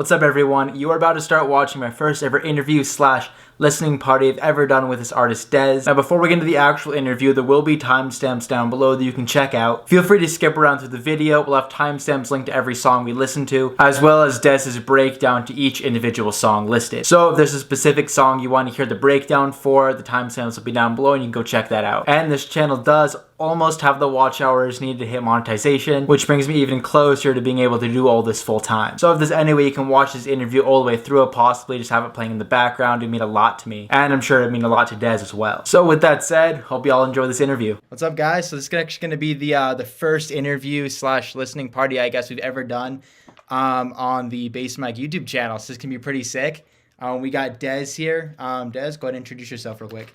What's up, everyone? You are about to start watching my first ever interview slash listening party I've ever done with this artist, Dez. Now, before we get into the actual interview, there will be timestamps down below that you can check out. Feel free to skip around through the video. We'll have timestamps linked to every song we listen to, as well as Dez's breakdown to each individual song listed. So if there's a specific song you want to hear the breakdown for, the timestamps will be down below and you can go check that out. And this channel does almost have the watch hours needed to hit monetization, which brings me even closer to being able to do all this full time. So if there's any way you can watch this interview all the way through, or possibly just have it playing in the background, it would mean a lot to me, and I'm sure it would mean a lot to Dez as well. So with that said, hope you all enjoy this interview. What's up, guys? So this is actually going to be the first interview slash listening party I guess we've ever done on the Bass Mike YouTube channel. So this can be pretty sick. We got Dez here. Dez, go ahead and introduce yourself real quick.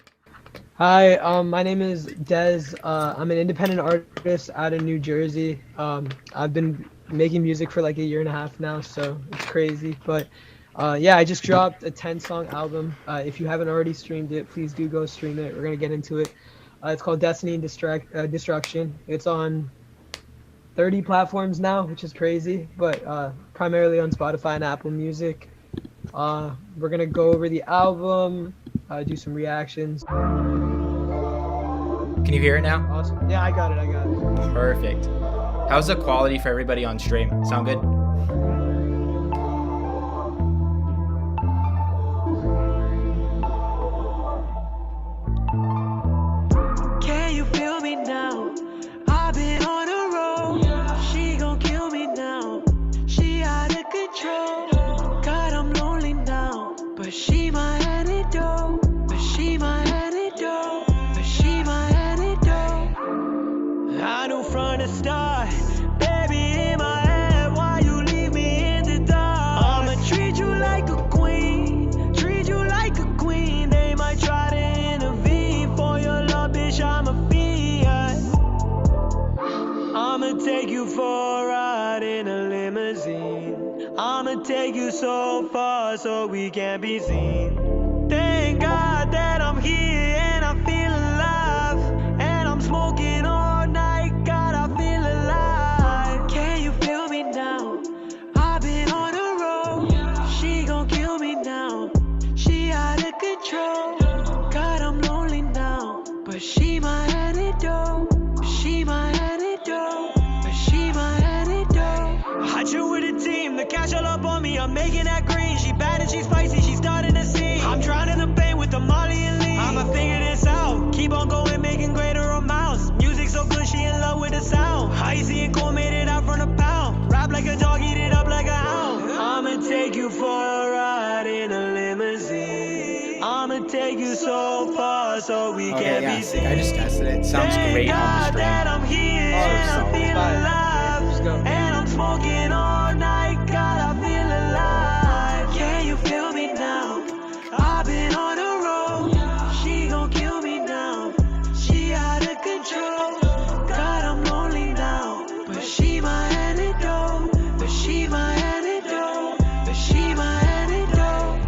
Hi, my name is Dez. I'm an independent artist out of New Jersey. I've been making music for like a year and a half now, so it's crazy. But yeah, I just dropped a 10-song album. If you haven't already streamed it, please do go stream it. We're gonna get into it. It's called Destiny and Destruction. It's on 30 platforms now, which is crazy, but primarily on Spotify and Apple Music. We're gonna go over the album, do some reactions. Can you hear it now? Awesome. Yeah, I got it. Perfect. How's the quality for everybody on stream? Sound good? Can you feel me now? I've been on a roll. She gon' kill me now. She out of control. God, I'm lonely now. But she my antidote. But she my antidote. But she my antidote. I knew from the start, baby, in my head, why you leave me in the dark? I'ma treat you like a queen, treat you like a queen. They might try to intervene for your love, bitch, I'm a fiend. I'ma take you for a ride in a limousine. I'ma take you so far so we can't be seen. Thank God that I'm here and I feel alive, and I'm smoking all night. God, I feel alive. Can you feel me now? I've been on a roll. She gon' kill me now. She out of control. God, I'm lonely now. But she my antidote. She my antidote. But she my antidote. I chill with a team. The cash all up on me. I'm making that green. She bad and she's spicy. She's starting to sing. I'm drowning the pain with the Molly and Lee. I'ma figure this out. Keep on going, making greater amounts. Music so good, she in love with the sound. Icy and cool, made it out from the pound. Rap like a dog, eat it up like a hound. I'ma take you for a ride in a limousine. I'ma take you so far so we can't be seen. I just tested it. Sounds great on the stream. That I'm here and I feel alive, and I'm smoking all night. God, I feel alive. Can you feel me now? I've been on a roll. She gon' kill me now. She out of control. God, I'm lonely now. But she my antidote. But she my antidote. But she my antidote.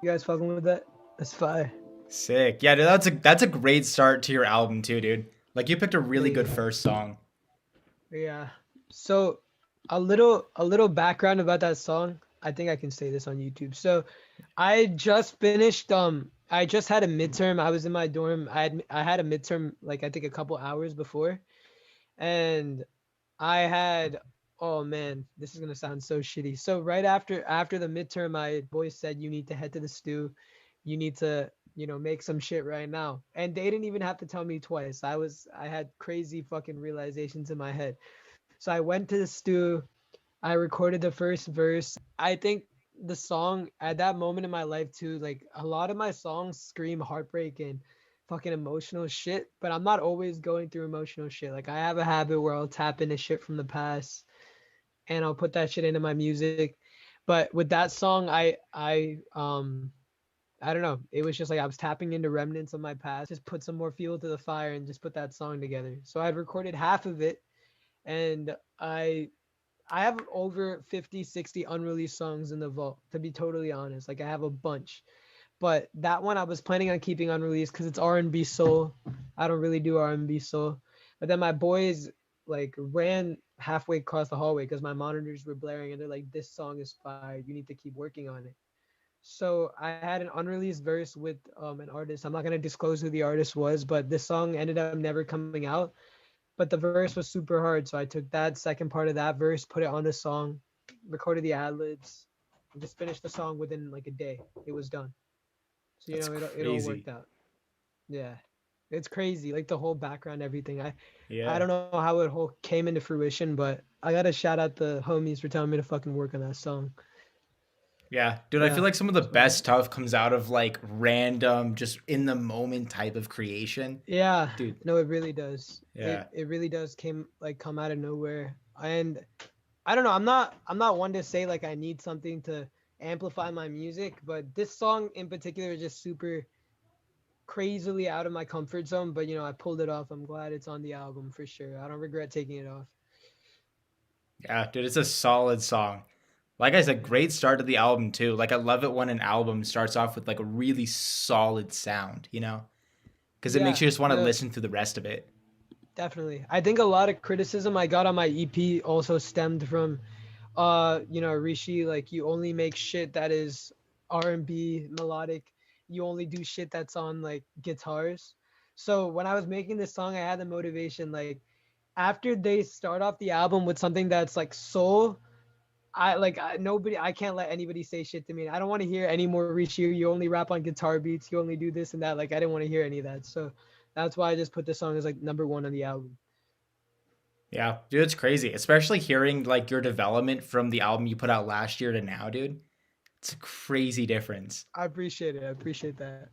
You guys fucking with that? That's fire. Sick. Yeah, dude, that's a great start to your album too, dude. Like, you picked a really good first song. Yeah. So a little background about that song. I think I can say this on YouTube. So I just finished I just had a midterm. I was in my dorm. I had a midterm like I think a couple hours before. And I had, oh man, this is gonna sound so shitty. So right after the midterm, my boys said you need to head to the stew. You need to, make some shit right now. And they didn't even have to tell me twice. I had crazy fucking realizations in my head. So I went to the stew. I recorded the first verse. I think the song at that moment in my life too, like a lot of my songs scream heartbreak and fucking emotional shit, but I'm not always going through emotional shit. Like I have a habit where I'll tap into shit from the past and I'll put that shit into my music. But with that song, I don't know. It was just like I was tapping into remnants of my past, just put some more fuel to the fire and just put that song together. So I'd recorded half of it, and I have over 50, 60 unreleased songs in the vault, to be totally honest. Like I have a bunch. But that one I was planning on keeping unreleased because it's R&B soul. I don't really do R&B soul. But then my boys like ran halfway across the hallway because my monitors were blaring, and they're like, "This song is fire. You need to keep working on it." So I had an unreleased verse with an artist. I'm not gonna disclose who the artist was, but this song ended up never coming out. But the verse was super hard, so I took that second part of that verse, put it on the song, recorded the ad libs, and just finished the song within like a day. It was done. So That's it all crazy. worked out. Yeah, it's crazy. Like the whole background, everything. I Yeah. don't know how it whole came into fruition, but I gotta shout out the homies for telling me to fucking work on that song. Yeah, dude, I feel Yeah, like some of the that's what best stuff comes out of like random, just in the moment type of creation. Yeah, Dude, no, it really does. yeah. It really does come out of nowhere. And I don't know, I'm not one to say like I need something to amplify my music, but this song in particular is just super crazily out of my comfort zone, but I pulled it off. I'm glad it's on the album for sure. I don't regret taking it off. Yeah, dude, it's a solid song. Like I said, Yeah. great start to the album too. Like I love it when an album starts off with like a really solid sound, you know? Because it makes Yeah, you just want to no, listen to the rest of it. definitely. I think a lot of criticism I got on my EP also stemmed from Rishi, like you only make shit that is R&B melodic. You only do shit that's on like guitars. So when I was making this song, I had the motivation like after they start off the album with something that's like soul, I can't let anybody say shit to me. I don't want to hear any more Rishi. You only rap on guitar beats. You only do this and that. Like I didn't want to hear any of that. So that's why I just put this song as like number one on the album. Yeah, dude, it's crazy. Especially hearing like your development from the album you put out last year to now, dude. It's a crazy difference. I appreciate it. I appreciate that.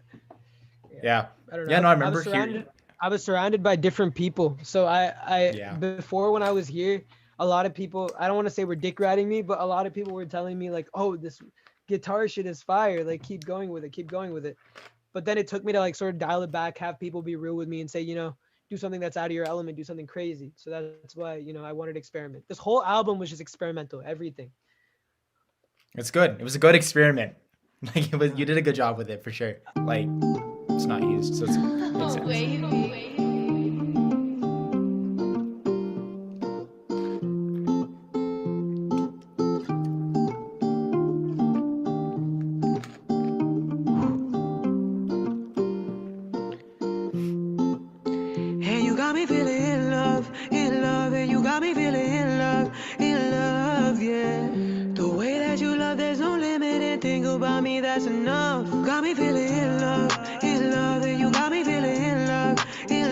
Yeah. Yeah. I don't know. Yeah, no, I I was remember hearing. surrounded. I was surrounded by different people. So Yeah. before when I was here, a lot of people. I don't want to say were dick riding me, but a lot of people were telling me like, "Oh, this guitar shit is fire. Like, keep going with it. Keep going with it." But then it took me to like sort of dial it back, have people be real with me, and say, do something that's out of your element, do something crazy. So that's why I wanted to experiment. This whole album was just experimental, everything. It's good. It was a good experiment. Like it was, you did a good job with it for sure. Like it's not used, so it makes sense. And you got me feeling in love, and you got me feeling in love, yeah. The way that you love, there's no limit, and think about me, that's enough. Got me feeling in love, and you got me feeling in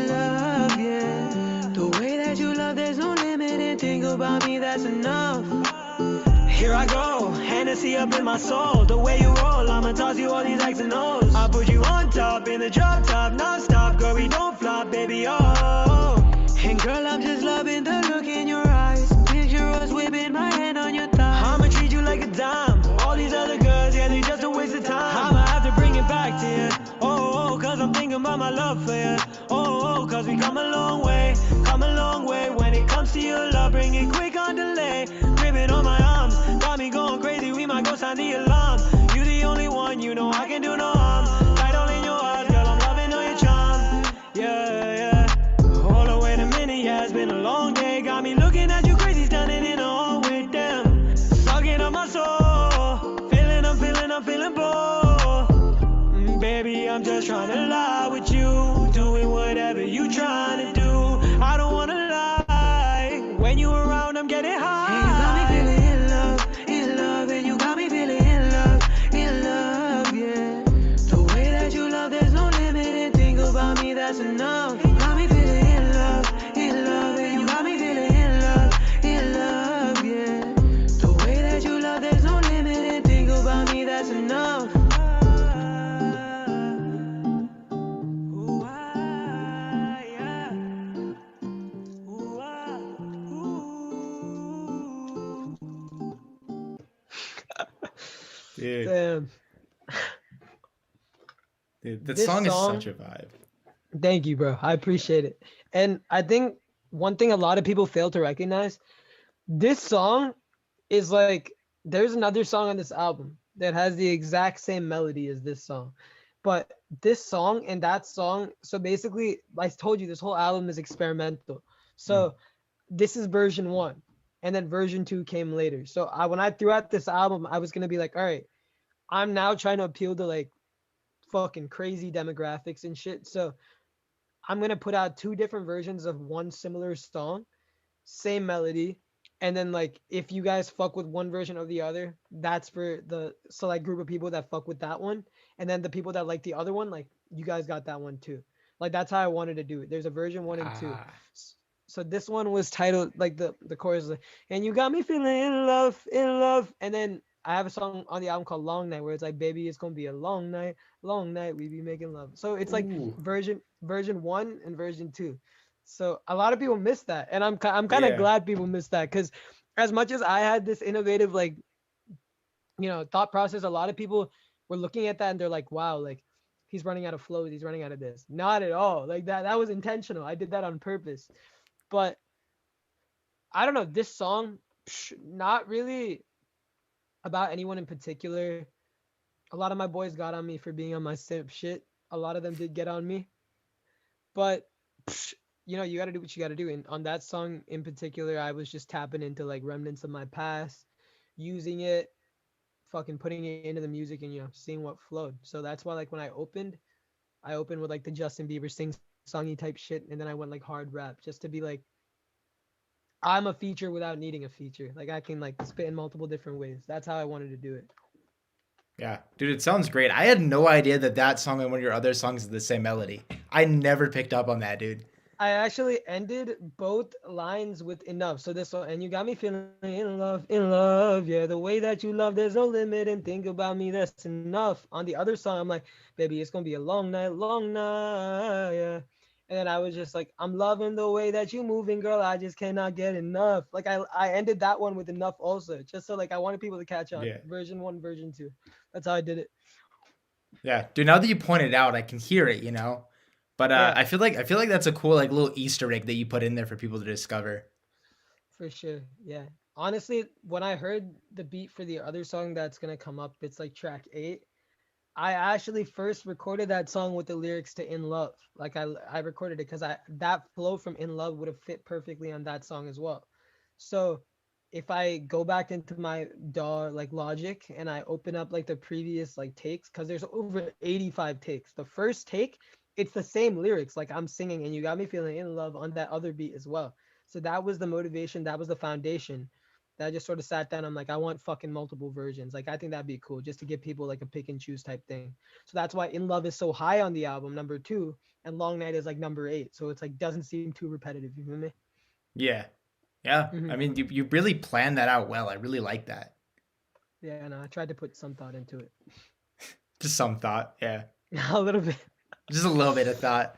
love, yeah. The way that you love, there's no limit, and think about me, that's enough. Here I go, Hennessy up in my soul. The way you roll, I'ma toss you all these X and O's. I put you on top, in the drop top, non-stop. Girl, we don't flop, baby, oh. And girl, I'm just loving the look in your eyes. Picture us whipping my hand on your thigh. I'ma treat you like a dime. All these other girls, yeah, they just a waste of time. I'ma have to bring it back to you. Oh, cause I'm thinking about my love for you. Oh, cause we come a long way. When it comes to your love, bring it quick on delay. Grip it on my arms, got me going crazy, we might go sound the alarm. You the only one, you know I can do no harm. Right all in your eyes, girl, I'm loving all your charm. Yeah. Hold on, wait a minute, yeah, it's been a long day. Got me looking at you crazy, standing in the hallway, damn. Sucking on my soul, I'm feeling bold. Baby, I'm just trying to lie with you, doing whatever you trying to do. I don't wanna lie, when you around, I'm getting high. And you got me feeling in love, and you got me feeling in love, yeah. The way that you love, there's no limit, and think about me, that's enough. Got me feeling in love, and you got me feeling in love, yeah. The way that you love, there's no limit, and think about me, that's enough. Dude, Damn. dude, that This song is song, such a vibe. thank you, bro. I appreciate it. And I think one thing a lot of people fail to recognize, this song is like there's another song on this album that has the exact same melody as this song. But this song and that song, so basically, like I told you, this whole album is experimental. So this is version 1, and then version 2 came later. So when I threw out this album, I was gonna be like, all right, I'm now trying to appeal to like fucking crazy demographics and shit. So I'm gonna put out 2 different versions of one similar song, same melody, and then like if you guys fuck with one version or the other, that's for the select group of people that fuck with that one, and then the people that like the other one, like you guys got that one too. Like that's how I wanted to do it. There's a version 1 and 2. So this one was titled like the chorus is like, and you got me feeling in love, and then I have a song on the album called Long Night where it's like, baby, it's gonna be a long night, we be making love. So it's like version 1 and version 2. So a lot of people miss that, and I'm kind of glad people miss that, because as much as I had this innovative like, you know, thought process, a lot of people were looking at that and they're like, wow, like he's running out of flows, he's running out of this. Not at all. Like that was intentional. I did that on purpose. But I don't know, this song, not really about anyone in particular. A lot of my boys got on me for being on my simp shit. A lot of them did get on me. But you know, you got to do what you got to do. And on that song in particular, I was just tapping into like remnants of my past, using it, fucking putting it into the music, and, you know, seeing what flowed. So that's why, like, when I opened with like the Justin Bieber sing-songy type shit, and then I went like hard rap, just to be like, I'm a feature without needing a feature. Like I can like spit in multiple different ways. That's how I wanted to do it. Yeah, dude, it sounds great. I had no idea that song and one of your other songs is the same melody. I never picked up on that, dude. I actually ended both lines with enough. So this one, and you got me feeling in love. Yeah, the way that you love, there's no limit, and think about me, that's enough. On the other song, I'm like, baby, it's gonna be a long night, yeah. And then I was just like, I'm loving the way that you moving, girl. I just cannot get enough. Like I ended that one with enough also, just so like I wanted people to catch on. Yeah. Version 1, version 2. That's how I did it. Yeah, dude. Now that you pointed out, I can hear it. You know. But I feel like that's a cool like little Easter egg that you put in there for people to discover. For sure, yeah. Honestly, when I heard the beat for the other song that's gonna come up, it's like track 8. I actually first recorded that song with the lyrics to In Love. Like I recorded it because that flow from In Love would have fit perfectly on that song as well. So if I go back into my DAW like Logic and I open up like the previous like takes, because there's over 85 takes. The first take, it's the same lyrics, like I'm singing, and you got me feeling in love on that other beat as well. So that was the motivation, that was the foundation. That I just sort of sat down. I'm like, I want fucking multiple versions. Like, I think that'd be cool, just to give people like a pick and choose type thing. So that's why In Love is so high on the album, number 2, and Long Night is like number 8. So it's like doesn't seem too repetitive. You feel me? Yeah. Mm-hmm. I mean, you really planned that out well. I really like that. Yeah, no, I tried to put some thought into it. Just some thought, yeah. A little bit. Just a little bit of thought.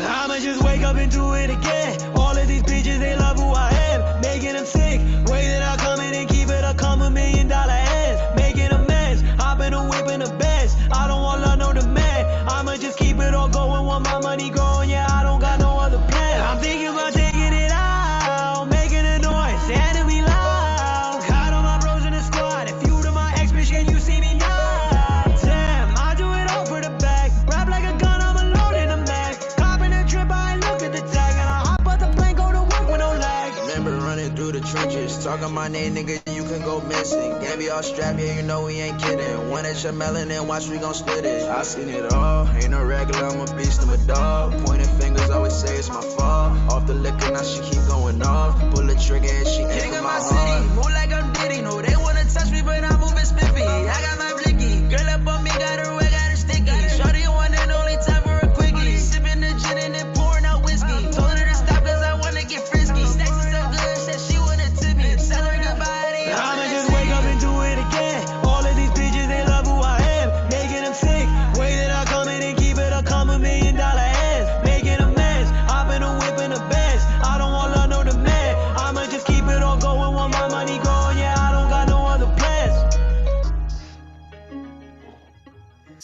I'ma just wake up and do it again. All of these bitches, they love who I am. Making them sick. Way that I come in and keep it, I come $1 million hands. Making a mess. Hopping a whip in the best. I don't want love, no demand. I'ma just keep it all going. Want my money growing. Yeah, I don't got no other plan. I'm thinking about taking it out. Making a noise. And it be loud. Got all my bros in the squad. If you to my ex bitch, can you see me now? Damn, I do it all for the back. Rap like a gun, I'm alone in the mag. Copping a trip, I look at the tag. And I hop out the plane, go to work with no lag. Remember running through the trenches, talking my name, nigga, you can go missing. Can't be all strapped, yeah, you know we ain't kidding. One at your melon and watch we gon' split it. I seen it all, ain't no regular, I'm a beast, I'm a dog. Pointing fingers, always say it's my fault. Off the liquor, now she keep going off. Pull the trigger and she aim for my heart. City, move like I'm Diddy, no, they wanna touch me, but I'm moving spiffy. I got my blicky, girl up on me, got her wet, got her sticky. Shorty one and only time for a quickie. Sipping the gin and then pouring out whiskey. Told her to stop cause I wanna get frisky. Snacks are so good, said she wanna tip me. Tell her goodbye. I'ma just wake up and do it again. All of these bitches, they love who I am. Making them sick. Way that I come in and keep it, I come $1 million hands. Making a mess. Hopping a whip in the best. I don't want love, no demand. I'ma just keep it all going. Want my money growing.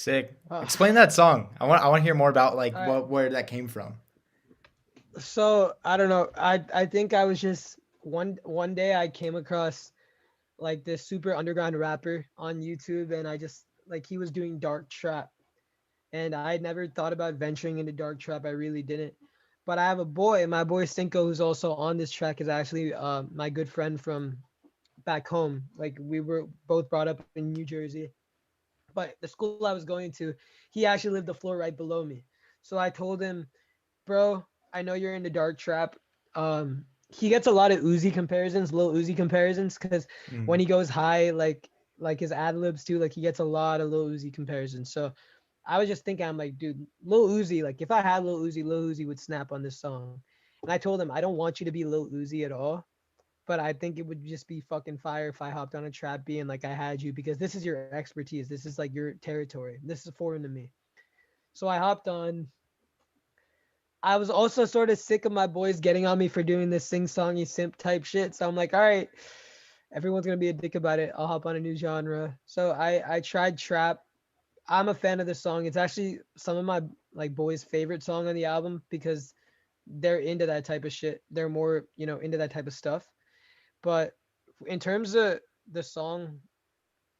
Sick. Uh, Explain that song. I want to hear more about like all right. where that came from. So I don't know. I think I was just one day I came across like this super underground rapper on YouTube, and I just like he was doing dark trap, and I had never thought about venturing into dark trap. I really didn't. But I have a boy, my boy Cinco, who's also on this track, is actually my good friend from back home. Like we were both brought up in New Jersey, but the school I was going to, he actually lived the floor right below me. So I told him, bro, I know you're into dark trap. He gets a lot of Uzi comparisons, Lil Uzi comparisons, because when Mm. he goes high, like his ad libs too, like he gets a lot of Lil Uzi comparisons. So I was just thinking, I'm like, dude, Lil Uzi, like if I had Lil Uzi would snap on this song. And I told him, I don't want you to be Lil Uzi at all, but I think it would just be fucking fire if I hopped on a trap beat and like I had you, because this is your expertise. This is like your territory. This is foreign to me. So I hopped on. I was also sort of sick of my boys getting on me for doing this sing-songy simp type shit. So I'm like, all right, everyone's gonna be a dick about it. I'll hop on a new genre. So I tried trap. I'm a fan of this song. It's actually some of my like boys' favorite song on the album because they're into that type of shit. They're more, into that type of stuff. But in terms of the song,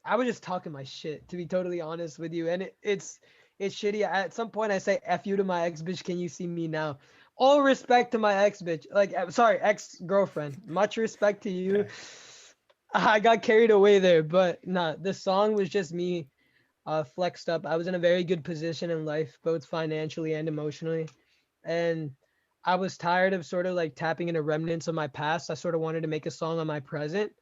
I was just talking my shit, to be totally honest with you. And it's shitty. At some point I say F you to my ex bitch, can you see me now? All respect to my ex bitch. Like sorry, ex girlfriend. Much respect to you. Okay. I got carried away there, but nah, the song was just me flexed up. I was in a very good position in life, both financially and emotionally. And I was tired of sort of like tapping into remnants of my past. I sort of wanted to make a song on my present.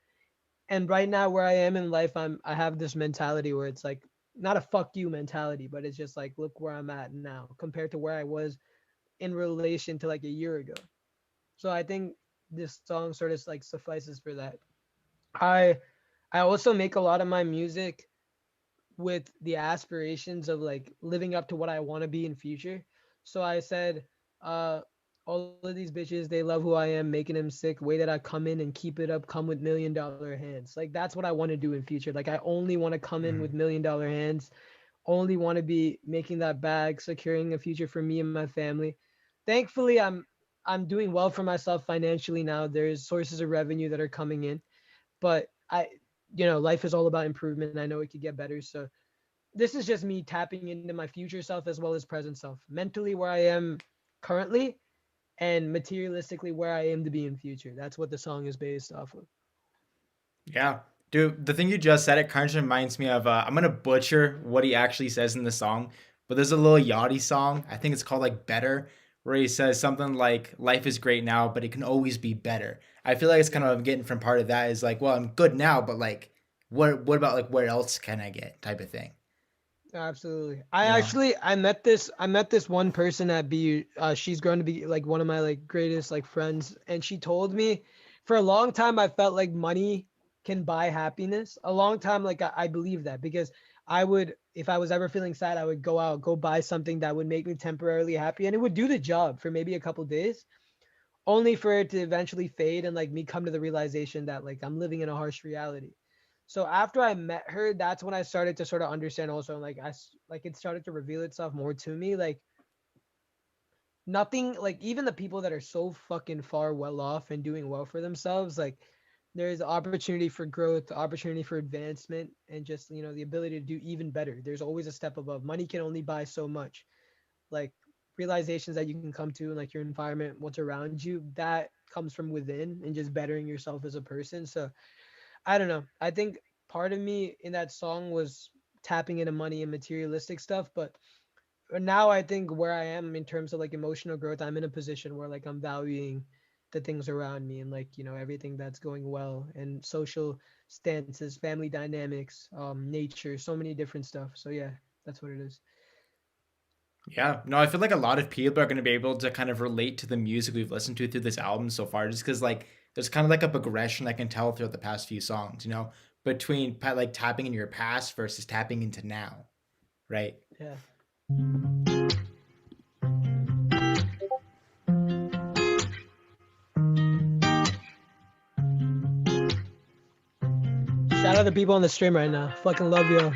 And right now where I am in life, I have this mentality where it's like not a fuck you mentality, but it's just like look where I'm at now compared to where I was in relation to like a year ago. So I think this song sort of like suffices for that. I I also make a lot of my music with the aspirations of like living up to what I want to be in future. So I said, uh, all of these bitches, they love who I am, making them sick. Way that I come in and keep it up, come with $1 million hands. Like that's what I want to do in future. Like I only want to come in with Mm. $1 million hands. Only want to be making that bag, securing a future for me and my family. Thankfully, I'm doing well for myself financially now. There's sources of revenue that are coming in, but life is all about improvement. And I know it could get better. So this is just me tapping into my future self as well as present self. Mentally where I am currently and materialistically where I aim to be in future. That's what the song is based off of. Yeah. Dude, the thing you just said, it kind of reminds me of, I'm going to butcher what he actually says in the song, but there's a little Yachty song. I think it's called like Better, where he says something like, life is great now, but it can always be better. I feel like it's kind Yeah, of getting from part of that is like, well, I'm good now, but like, what about like, where else can I get type of thing, absolutely. you know? I met this one person at BU. She's going to be like one of my like greatest like friends, and she told me for a long time I felt like money can buy happiness. A long time like I believe that because I would, if I was ever feeling sad, I would go out, go buy something that would make me temporarily happy, and it would do the job for maybe a couple days, only for it to eventually fade and like me come to the realization that like I'm living in a harsh reality. So after I met her, that's when I started to sort of understand also, like like it started to reveal itself more to me, like nothing, like even the people that are so fucking far well off and doing well for themselves, like there's opportunity for growth, opportunity for advancement, and just the ability to do even better. There's always a step above. Money can only buy so much. Like realizations that you can come to, and like your environment, what's around you, that comes from within and just bettering yourself as a person. So I don't know. I think part of me in that song was tapping into money and materialistic stuff, but now I think where I am in terms of like emotional growth, I'm in a position where like I'm valuing the things around me and like everything that's going well, and social stances, family dynamics, nature, so many different stuff. So yeah, that's what it is. Yeah, no, I feel like a lot of people are going to be able to kind of relate to the music we've listened to through this album so far, just because like there's kind of like a progression I can tell throughout the past few songs, between like tapping into your past versus tapping into now, right? Yeah. Shout out to people on the stream right now. Fucking love you.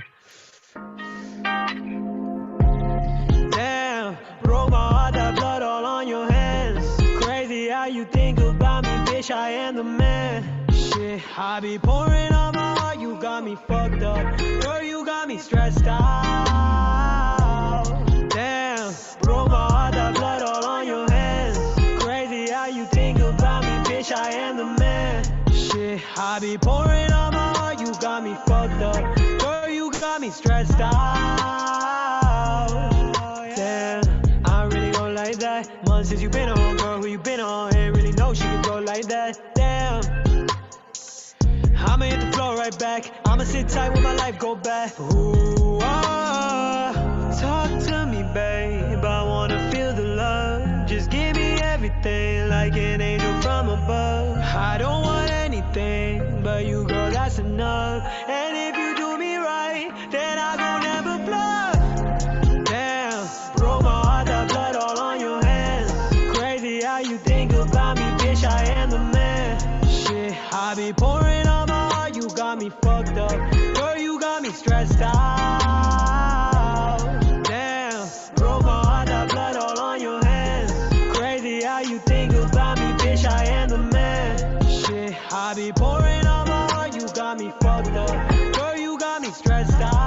bitch, I am the man. Shit, I be pouring on my heart, you got me fucked up. Girl, you got me stressed out. Damn, broke my heart, that blood all on your hands. Crazy how you think about me, bitch, I am the man. Shit, I be pouring on my heart, you got me fucked up. Girl, you got me stressed out. Damn, I really go like that. Months since you been on, girl, who you been on? Ain't really know she could go like that. Damn, I'ma hit the floor right back. I'ma sit tight when my life go back. Ooh, talk to me, babe. I wanna feel the love. Just give me everything like an angel from above. I don't want anything but you, girl, that's enough. And if you do me right, then I gon' never bluff. Damn, broke my heart, that blood all on your hands. Crazy how you think about me, bitch, I am the man. Shit, I be pouring on my heart, you got me fucked up. Girl, you got me stressed out. Damn, broke my heart, that blood all on your hands. Crazy how you think about me, bitch, I am the man. Shit, I be pouring on my heart, you got me fucked up. Girl, you got me stressed out.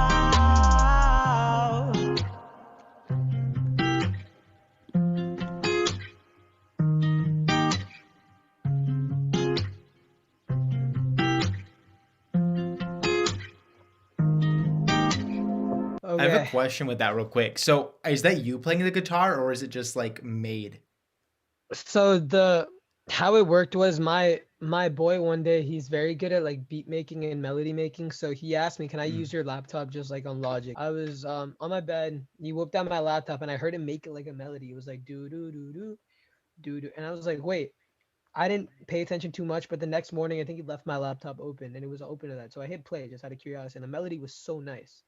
I have a Okay. question with that real quick. So is that you playing the guitar or is it just like made? So how it worked was my boy one day, he's very good at like beat making and melody making. So he asked me, can I use your laptop just like on Logic? I was on my bed, he whipped out my laptop and I heard him make it like a melody. It was like do do do do do do. And I was like, wait, I didn't pay attention too much, but the next morning I think he left my laptop open and it was open to that. So I hit play just out of curiosity and the melody was so nice.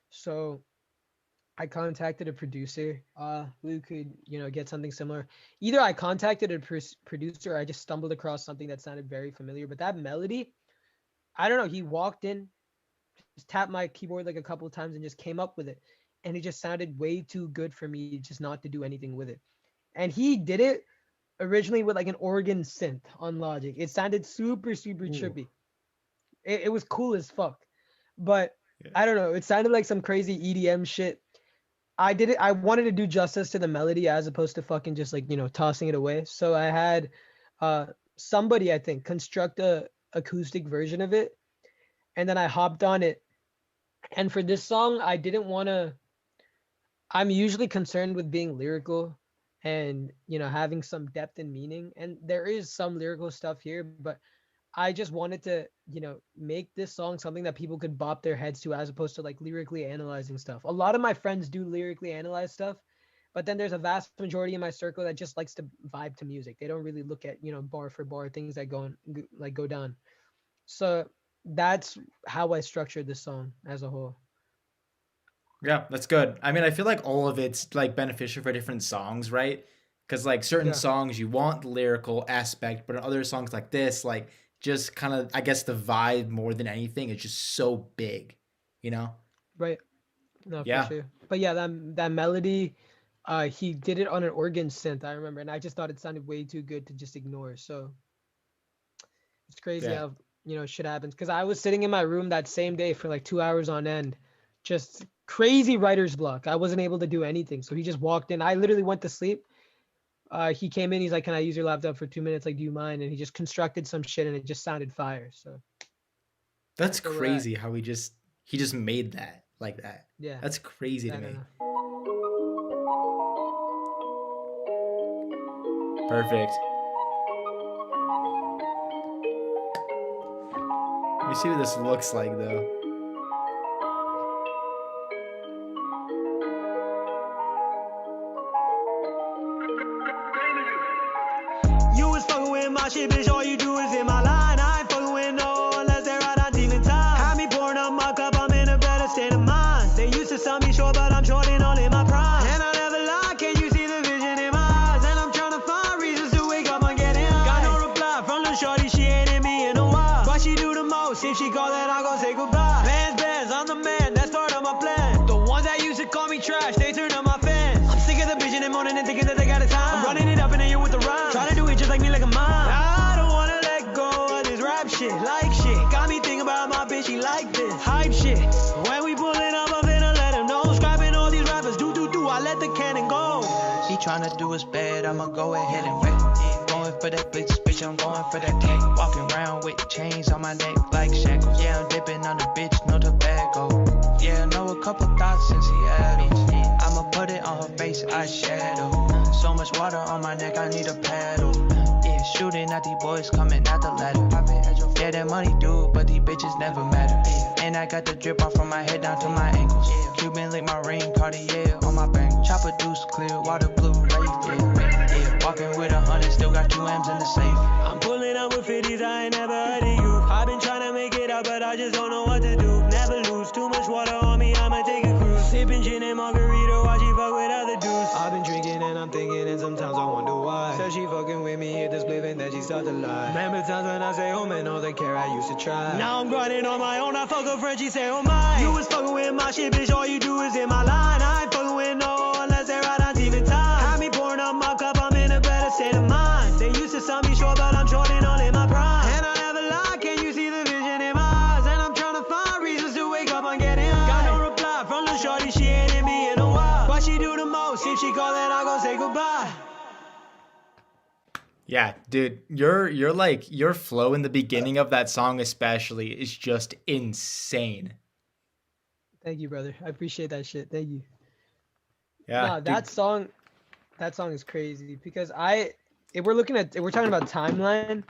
So I contacted a producer who could, get something similar. Either I contacted a producer or I just stumbled across something that sounded very familiar. But that melody, I don't know. He walked in, just tapped my keyboard like a couple of times and just came up with it. And it just sounded way too good for me just not to do anything with it. And he did it originally with like an organ synth on Logic. It sounded super, super trippy. It was cool as fuck. But I don't know. It sounded like some crazy EDM shit. I wanted to do justice to the melody as opposed to fucking just like, tossing it away. So I had somebody, I think, construct a acoustic version of it. And then I hopped on it. And for this song, I'm usually concerned with being lyrical and, having some depth and meaning. And there is some lyrical stuff here, but I just wanted to, make this song something that people could bop their heads to as opposed to like lyrically analyzing stuff. A lot of my friends do lyrically analyze stuff, but then there's a vast majority in my circle that just likes to vibe to music. They don't really look at, bar for bar things that go down. So that's how I structured this song as a whole. Yeah, that's good. I mean, I feel like all of it's like beneficial for different songs, right? Because like certain songs you want the lyrical aspect, but in other songs like this, like just kind of, I guess the vibe more than anything is just so big, Right. No, Yeah. for sure. But yeah, that melody, he did it on an organ synth, I remember, and I just thought it sounded way too good to just ignore. So it's crazy Yeah. how, shit happens. Because I was sitting in my room that same day for like 2 hours on end, just crazy writer's block. I wasn't able to do anything. So he just walked in. I literally went to sleep. He came in, he's like, can I use your laptop for 2 minutes? Like, do you mind? And he just constructed some shit and it just sounded fire. So That's where we're at. crazy how he just made that like that. Yeah. That's crazy to I me. don't know. Perfect. Let me see what this looks like though. You was fucking with my shit, bitch. All you do is in my line. I ain't fucking with no unless they're out on demon time. Had me pouring up my cup, I'm in a better state of mind. They used to sell me short, but I'm short and all in my prime. And I never lie, can you see the vision in my eyes? And I'm trying to find reasons to wake up and get in. Got no reply from the shorty, she ain't in me in a while. But she do the most, if she call that, I gon' say goodbye. Bands, I'm the man, that's part of my plan. The ones that used to call me trash, they turn up my fans. I'm sick of the bitch in the morning and thinking that they got a time. I'm running it up in the air with the rhyme. Try to do it just like me, like a mom. I don't wanna tryna do is bad, I'ma go ahead and bet. Going for that blitz, bitch, I'm going for that cake. Walking around with chains on my neck like shackles. Yeah, I'm dipping on the bitch, no tobacco. Yeah, I know a couple thoughts in Seattle. I'ma put it on her face, eyeshadow. So much water on my neck, I need a paddle. Yeah, shooting at these boys coming out the ladder. Yeah, that money do, but these bitches never matter. And I got the drip off from my head down to my ankles. Cuban link my ring, Cartier on my bank. Chopper deuce clear, water blue lake. Yeah, walking with 100, still got 2 M's in the safe. I'm pulling up with 50s, I ain't never heard of you. I've been trying to make it out, but I just don't know what to do. Never lose, too much water on me, I'ma take a cruise. Sipping gin and margarita while she fuck with other dudes. I've been drinking and I'm thinking, and sometimes I wonder why. Said she fucking with me, hit this spliff and then she start to lie. Remember times when I say home and all the care I used to try. Now I'm grinding on my own, I fuck a friend, she say oh my. You was fucking with my shit, bitch, all you do is in my line. I ain't fucking with no unless they're right on even time. Had me pouring up my cup, I'm in a better state of mind. They used to sell me short, but I'm shorting all in my prime. And I never lie, can you see the vision in my eyes? And I'm trying to find reasons to wake up and get in. Got no reply from the shorty, she ain't in me in a while. What she do the most, if she call then I go say goodbye. Yeah, dude, your flow in the beginning of that song especially is just insane. Thank you, brother. I appreciate that shit. Thank you. Yeah, No, dude. that song is crazy because if we're talking about timeline.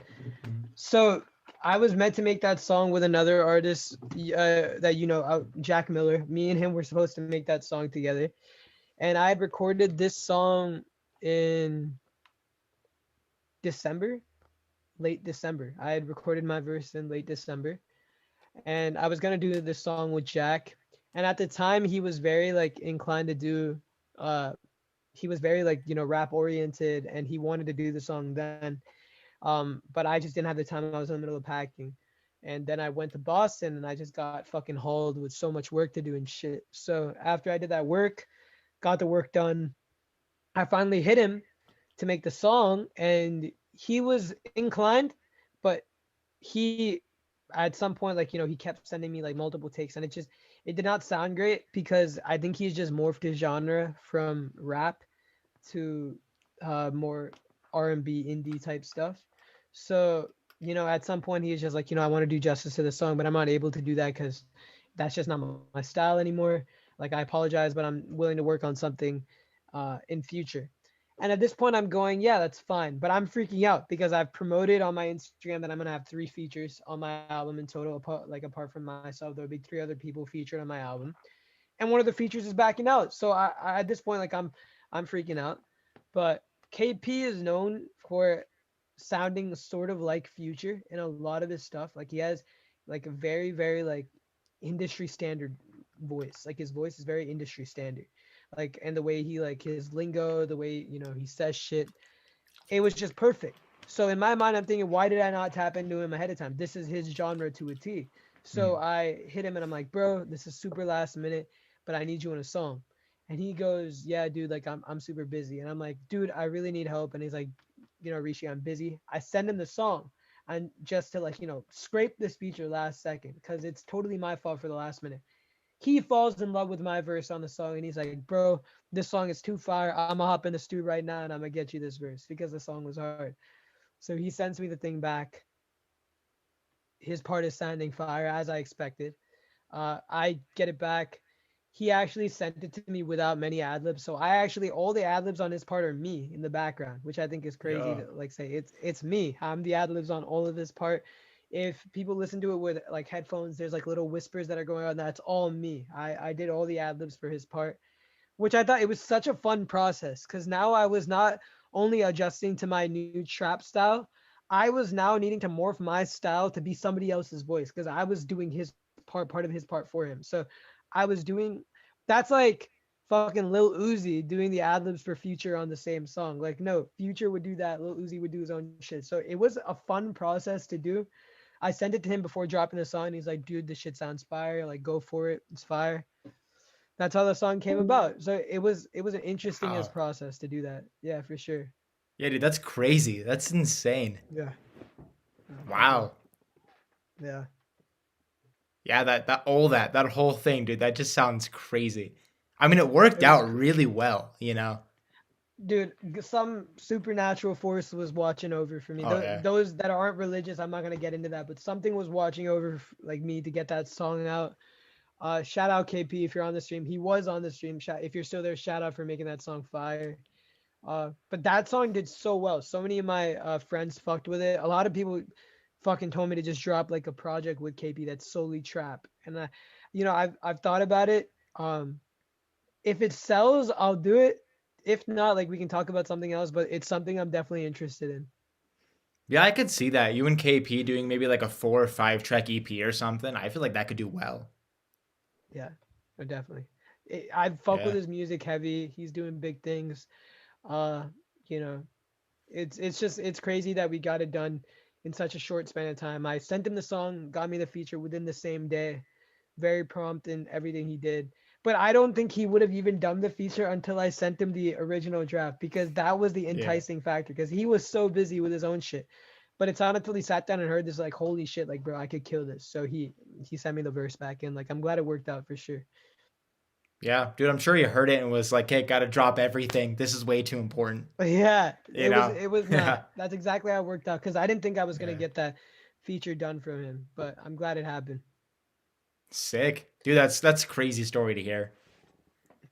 So I was meant to make that song with another artist that Jack Miller. Me and him were supposed to make that song together, and I had recorded this song in late December. I had recorded my verse in late December, and I was gonna do this song with Jack. And at the time, he was very like inclined to do. He was very like rap oriented, and he wanted to do the song then. But I just didn't have the time. I was in the middle of packing, and then I went to Boston, and I just got fucking hauled with so much work to do and shit. So after I did that work, got the work done, I finally hit him to make the song, and he was inclined, but he at some point he kept sending me like multiple takes, and it did not sound great because I think he's just morphed his genre from rap to more R&B indie type stuff. So at some point he was just like I want to do justice to the song, but I'm not able to do that because that's just not my style anymore. Like, I apologize, but I'm willing to work on something in future. And at this point, I'm going, yeah, that's fine. But I'm freaking out because I've promoted on my Instagram that I'm going to have 3 features on my album in total. Apart from myself, there'll be 3 other people featured on my album. And one of the features is backing out. So I at this point, I'm freaking out. But KP is known for sounding sort of like Future in a lot of his stuff. Like, he has like a very, very like industry standard voice. Like, his voice is very industry standard. Like, and the way he like his lingo, the way he says shit, it was just perfect. So in my mind, I'm thinking, why did I not tap into him ahead of time? This is his genre to a T. So I hit him and I'm like, bro, this is super last minute, but I need you in a song. And he goes, yeah, dude, like I'm super busy. And I'm like, dude, I really need help. And he's like, Rishi, I'm busy. I send him the song, and just to scrape this feature last second, because it's totally my fault for the last minute. He falls in love with my verse on the song, and he's like, bro, this song is too fire. I'm gonna hop in the studio right now and I'm gonna get you this verse, because the song was hard. So he sends me the thing back. His part is sounding fire, as I expected. I get it back. He actually sent it to me without many ad-libs. So all the ad-libs on his part are me in the background, which I think is crazy to say. It's me. I'm the ad-libs on all of this part. If people listen to it with like headphones, there's like little whispers that are going on. That's all me. I did all the ad-libs for his part, which I thought it was such a fun process, because now I was not only adjusting to my new trap style, I was now needing to morph my style to be somebody else's voice, because I was doing his part of his part for him. So that's like fucking Lil Uzi doing the ad-libs for Future on the same song. Like, no, Future would do that, Lil Uzi would do his own shit. So it was a fun process to do. I sent it to him before dropping the song. He's like, dude, this shit sounds fire. Like, go for it. It's fire. That's how the song came about. So it was an interesting as process to do that. Yeah, for sure. Yeah, dude, that's crazy. That's insane. Yeah. Wow. Yeah. Yeah, that whole thing, dude, that just sounds crazy. I mean, it worked out really well, Dude, some supernatural force was watching over for me. Oh, yeah. Those that aren't religious, I'm not gonna get into that, but something was watching over like me to get that song out. Shout out KP if you're on the stream. He was on the stream. If you're still there, shout out for making that song fire. But that song did so well. So many of my friends fucked with it. A lot of people fucking told me to just drop like a project with KP that's solely trap. And I've thought about it. If it sells, I'll do it. If not, like we can talk about something else, but it's something I'm definitely interested in. Yeah, I could see that. You and KP doing maybe like a 4 or 5 track EP or something. I feel like that could do well. Yeah, no, definitely. I fuck with Yeah. his music heavy. He's doing big things. Uh, you know, it's crazy that we got it done in such a short span of time. I sent him the song, got me the feature within the same day. Very prompt in everything he did. But I don't think he would have even done the feature until I sent him the original draft because that was the enticing factor because he was so busy with his own shit. But it's not until he sat down and heard this like holy shit, like bro, I could kill this. So he sent me the verse back and like I'm glad it worked out for sure. Yeah, dude, I'm sure you heard it and was like, hey, gotta drop everything. This is way too important. But yeah, You know? it was Yeah. not. That's exactly how it worked out because I didn't think I was gonna get that feature done from him, but I'm glad it happened. Sick. Dude, that's a crazy story to hear.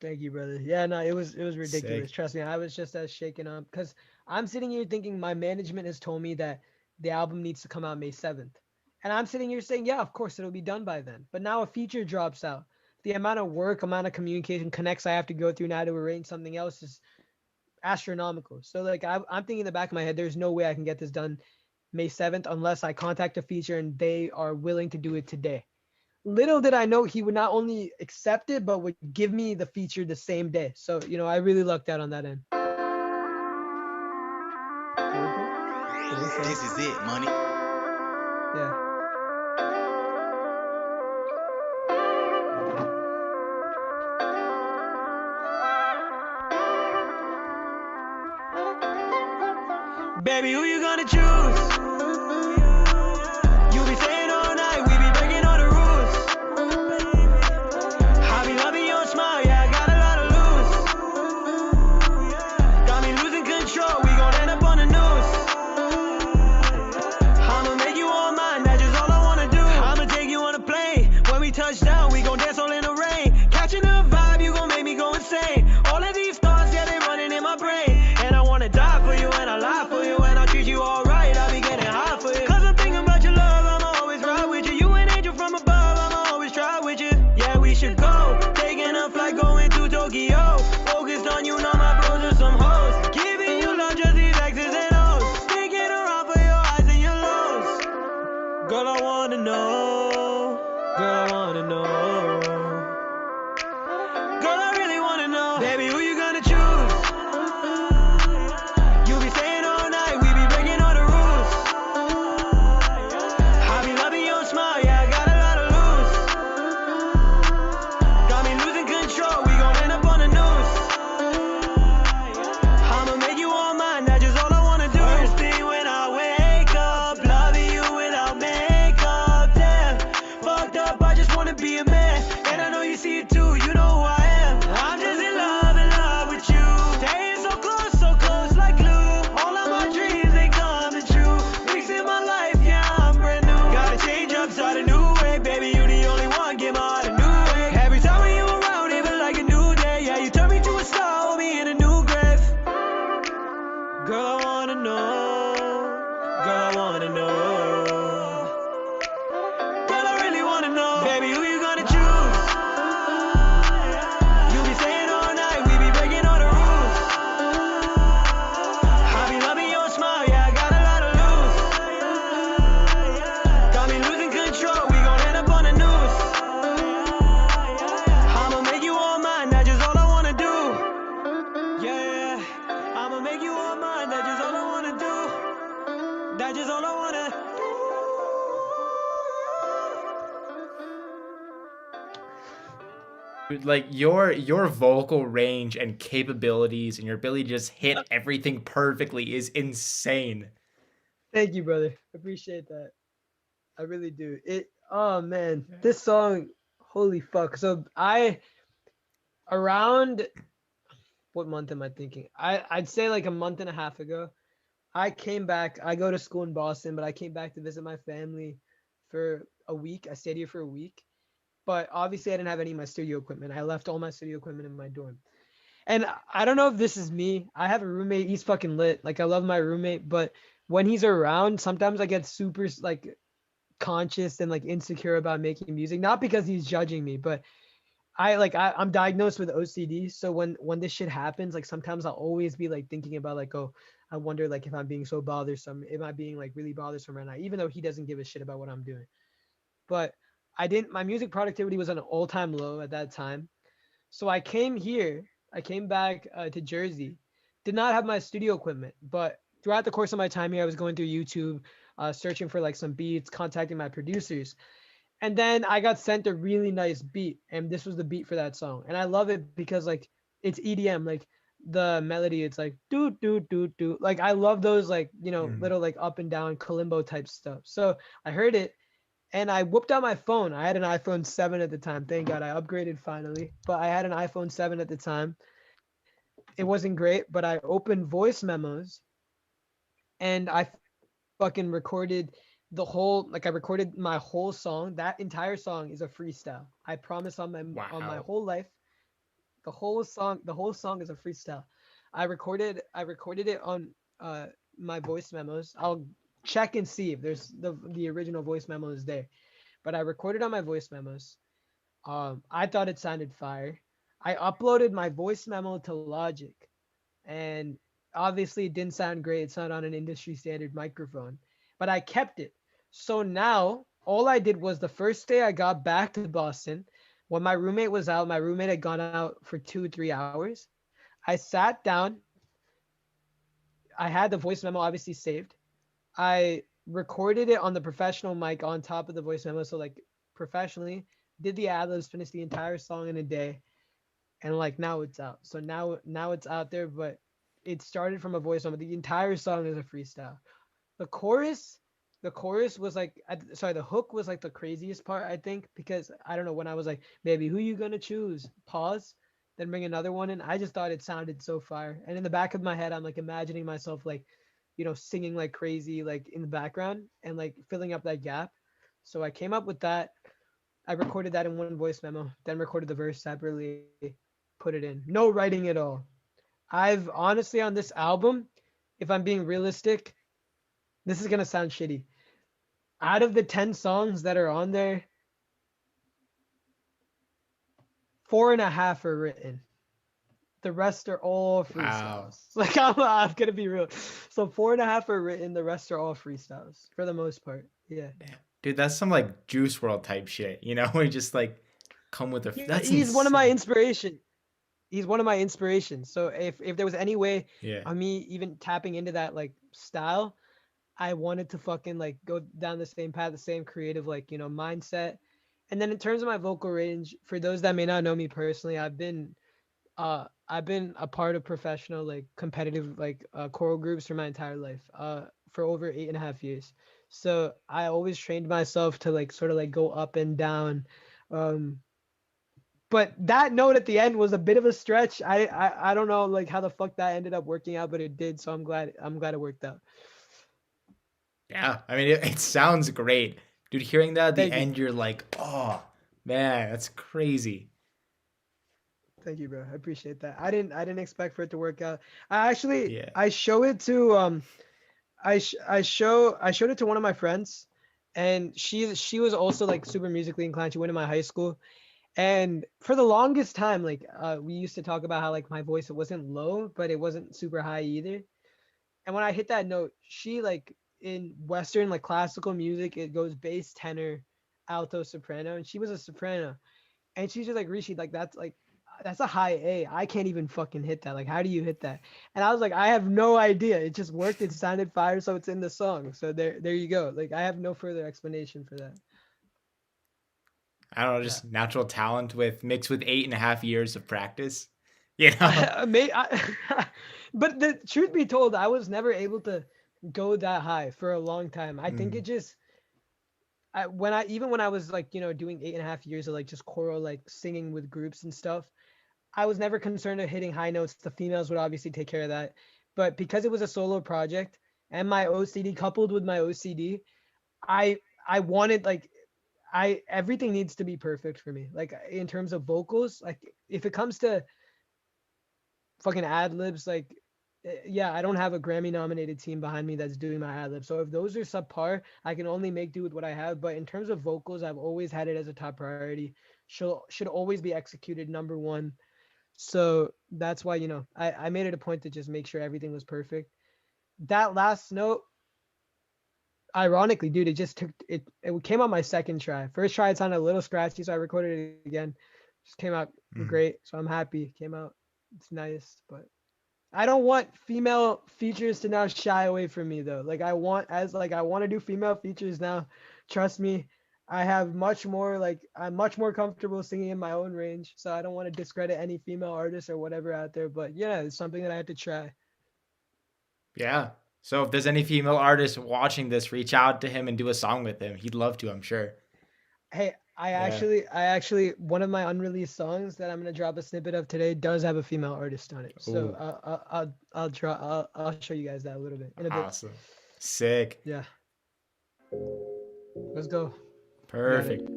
Thank you, brother. Yeah, no, it was ridiculous. Sick. Trust me, I was just as shaken up because I'm sitting here thinking my management has told me that the album needs to come out May 7th. And I'm sitting here saying, yeah, of course it'll be done by then. But now a feature drops out. The amount of work, amount of communication connects I have to go through now to arrange something else is astronomical. So like I'm thinking in the back of my head, there's no way I can get this done May 7th unless I contact a feature and they are willing to do it today. Little did I know he would not only accept it, but would give me the feature the same day. So, I really lucked out on that end. This is it, money. Yeah. Baby, who you gonna choose? You be staying all night, we be breaking all the rules. I be loving your smile, yeah, I got a lot to lose. Got me losing control, we gon' end up on the news. I'ma make you all mine, that's just all I wanna do. I'ma take you on a plane, when we touch down, we gon' dance all in the rain. Catching the vibe, you gon' make me go insane. All of these thoughts, yeah, they running in my brain. And I wanna die for you, and I lie for you, and I treat you alright, I be getting high for you. Cause I'm thinking about your love, I'ma always ride with you. You an angel from above, I'ma always try with you. Yeah, we should go, taking a flight going to Tokyo. Focused on you, know my bros are some hoes. Giving you love, just these X's and O's. Sticking around for your highs and your lows. Girl, I wanna know. Girl, I wanna know. Girl, I really wanna know. Baby, who you gonna choose? You be staying all night, we be breaking all the rules. I be loving your smile, yeah, I got a lot to lose. Got me losing control, we gon' end up on the news. I'ma make you all mine, that's just all I wanna do. First thing when I wake up, loving you without makeup, damn. Fucked up, I just wanna be a man. And I know you see it too, you know who I am. I'm just in love with you. Staying so close like glue. All of my dreams, they coming true. Fixing my life, yeah, I'm brand new. Gotta change up, start a new way, baby, you the only one, give my heart a new way. Every time when you around, it feel like a new day. Yeah, you turn me to a star, hold me in a new grave. Girl, I wanna know. Girl, I wanna know. Girl, I really wanna know. Baby, who you gonna choose? You be staying all night, we be breaking all the rules. I be loving your smile, yeah, I got a lot to lose. Got me losing control, we gon' end up on the news. I'ma make you all mine, that's just all I wanna do. Yeah, I'ma make you all mine, that's just all I wanna do. That's just all I wanna. Like your vocal range and capabilities and your ability to just hit everything perfectly is insane. Thank you, brother. Appreciate that. I really do. Oh man, this song, holy fuck. So around what month am I thinking? I'd say like a month and a half ago. I came back. I go to school in Boston, but I came back to visit my family for a week. I stayed here for a week. But obviously I didn't have any of my studio equipment. I left all my studio equipment in my dorm. And I don't know if this is me. I have a roommate. He's fucking lit. Like I love my roommate, but when he's around, sometimes I get super like conscious and like insecure about making music. Not because he's judging me, but I'm diagnosed with OCD. So when this shit happens, like sometimes I'll always be like thinking about like, oh, I wonder like if I'm being so bothersome, am I being like really bothersome right now? Even though he doesn't give a shit about what I'm doing. But my music productivity was at an all-time low at that time. So I came here, I came back to Jersey, did not have my studio equipment, but throughout the course of my time here, I was going through YouTube, searching for like some beats, contacting my producers. And then I got sent a really nice beat, and this was the beat for that song. And I love it because like it's EDM, like the melody, it's like do do do do. Like I love those like, little like up and down kalimbo type stuff. So I heard it and I whipped out my phone. I had an iPhone 7 at the time. Thank God I upgraded finally. But I had an iPhone 7 at the time. It wasn't great, but I opened voice memos and I fucking recorded I recorded my whole song. That entire song is a freestyle. I promise on my whole life, the whole song is a freestyle. I recorded it on my voice memos. I'll check and see if there's the original voice memo is there. But I recorded on my voice memos. I thought it sounded fire. I uploaded my voice memo to Logic, and obviously it didn't sound great. It's not on an industry standard microphone, but I kept it. So now all I did was the first day I got back to Boston, when my roommate was out, my roommate had gone out for 2 or 3 hours. I sat down. I had the voice memo obviously saved. I recorded it on the professional mic on top of the voice memo. So like professionally, did the ad-libs, finished the entire song in a day. And like now it's out. So now it's out there, but it started from a voice memo. The entire song is a freestyle. The chorus was like, the hook was like the craziest part, I think, because I don't know, when I was like, baby, who you gonna choose? Pause, then bring another one in. I just thought it sounded so fire. And in the back of my head, I'm like imagining myself like, singing like crazy, like in the background and like filling up that gap. So I came up with that. I recorded that in one voice memo, then recorded the verse separately, put it in. No writing at all. I've honestly on this album, if I'm being realistic, this is going to sound shitty. Out of the 10 songs that are on there, 4.5 are written. The rest are all freestyles. Wow. Like I'm gonna be real. So 4.5 are written. The rest are all freestyles for the most part. Yeah. Dude, that's some like Juice World type shit. We just like come with a. That's he's insane. One of my inspiration. He's one of my inspirations. So if there was any way of me even tapping into that like style, I wanted to fucking like go down the same path, the same creative like mindset. And then in terms of my vocal range, for those that may not know me personally, I've been a part of professional like competitive like choral groups for my entire life for over 8.5 years. So I always trained myself to like sort of like go up and down. But that note at the end was a bit of a stretch. I don't know like how the fuck that ended up working out, but it did. So I'm glad it worked out. Yeah, I mean it sounds great, dude. Hearing that at the end, you're like, oh man, that's crazy. Thank you, bro. I appreciate that. I didn't expect for it to work out. I show it to I showed it to one of my friends, and she was also like super musically inclined. She went to my high school, and for the longest time, like we used to talk about how like my voice, it wasn't low, but it wasn't super high either. And when I hit that note, she like in Western like classical music, it goes bass, tenor, alto, soprano, and she was a soprano, and she's just like, Rishi, like that's a high A. I can't even fucking hit that. Like, how do you hit that? And I was like, I have no idea. It just worked. It sounded fire, so it's in the song. So there you go. Like, I have no further explanation for that. I don't know, just natural talent mixed with 8.5 years of practice. But the truth be told, I was never able to go that high for a long time. I think it just when I was like doing 8.5 years of like just choral like singing with groups and stuff, I was never concerned with hitting high notes. The females would obviously take care of that. But because it was a solo project and my OCD coupled with my OCD, I wanted like I everything needs to be perfect for me. Like in terms of vocals, like if it comes to fucking ad libs, like yeah, I don't have a Grammy nominated team behind me that's doing my ad libs. So if those are subpar, I can only make do with what I have. But in terms of vocals, I've always had it as a top priority. Should always be executed number one. So that's why, I made it a point to just make sure everything was perfect. That last note, ironically, dude, it just took it came on my second try. First try it sounded a little scratchy, so I recorded it again. Just came out great. So I'm happy. Came out. It's nice, but I don't want female features to now shy away from me though. Like I want to do female features now. Trust me, I'm much more comfortable singing in my own range. So I don't want to discredit any female artists or whatever out there. But yeah, it's something that I had to try. Yeah. So if there's any female artists watching this, reach out to him and do a song with him. He'd love to, I'm sure. Hey, I actually, one of my unreleased songs that I'm gonna drop a snippet of today does have a female artist on it. So I'll show you guys that a little bit in a bit. Awesome. Sick. Yeah. Let's go. Perfect.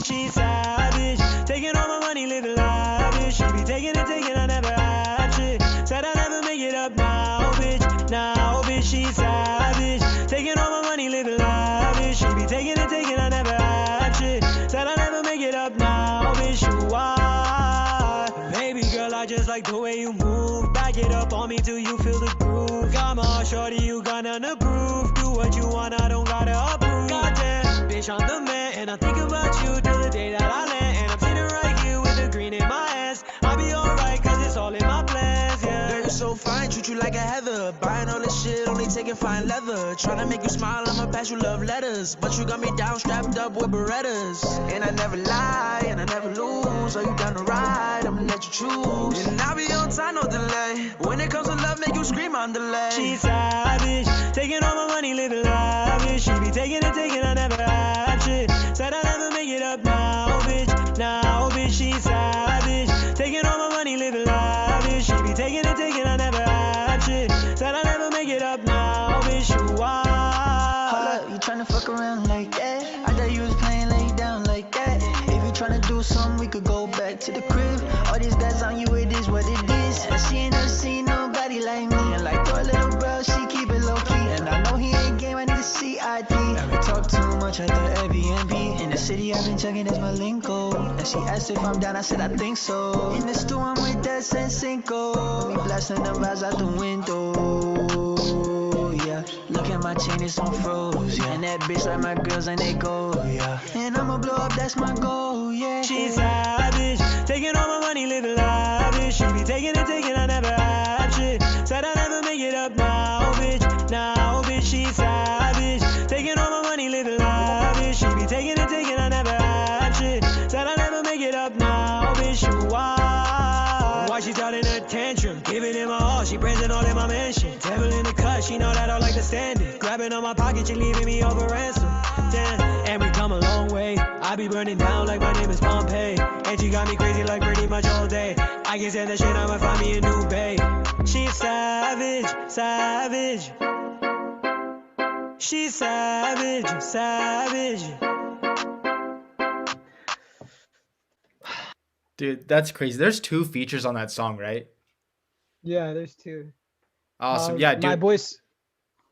She's savage, taking all my money, living lavish. She be taking, I never had shit. Said I never make it up now, bitch. Now, bitch, she's savage, taking all my money, living lavish. She be taking, I never had shit. Said I never make it up now, bitch. You are, baby girl, I just like the way you move. Back it up on me till you feel the groove. Come on, shorty, you got none to prove. Do what you want, I don't gotta approve. Goddamn, bitch, I'm the man, and I think about you till the day that I land. And I'm sitting right here with the green in my hands. I'll be alright, cause it's all in my plans, yeah. Girl, you're so fine, treat you like a heather. Buying all this shit, only taking fine leather. Trying to make you smile, I'ma pass you love letters. But you got me down, strapped up with Berettas. And I never lie, and I never lose. Are you down to ride? I'ma let you choose. And I'll be on time, no delay. When it comes to love, make you scream on delay. She's savage, taking all my money, living lavish. She be taking, I never had shit. Said I never make it up now, bitch. Now, bitch, she's savage, taking all my money, living lavish. She be taking, I never had shit. Said I never make it up now, bitch. You are. Hold up, you tryna fuck around like that? I thought you was playing lay down like that. If you tryna do something, we could go back to the crib. All these guys on you, it is what it is. And she ain't never seen nobody like me. And like poor little bro, she keep it low key. And I know he ain't game, I need to see ID. And we talk too much at the Airbnb. In the city, I've been checking as my lingo. And she asked if I'm down, I said I think so. In the store, I'm with that Sensinko. We blasting the vibes out the window. Yeah, look at my chain, it's on froze. Yeah, and that bitch like my girls and they go. Yeah, and I'ma blow up, that's my goal. Yeah, she's savage, taking all my money, living lavish. She be taking, I never had shit. Said I never make it up now, bitch. Now, bitch, she's savage, taking all my money, living lavish. She be taking, I never had shit. Said I never make it up now, bitch. You are. Why she starting a tantrum? Giving it my all, she praising all in my mansion. Devil in the cut, she know that I like to stand it. Grabbing on my pocket, she leaving me over ransom. Damn, and we come a long way. I be burning down like my name is Pompeii. And she got me crazy like pretty much all day. I can stand that shit, I'ma find me a new babe. She's savage, savage. She's savage, savage. Dude, that's crazy. There's 2 features on that song, right? Yeah, there's 2. Awesome. Yeah, dude. My voice.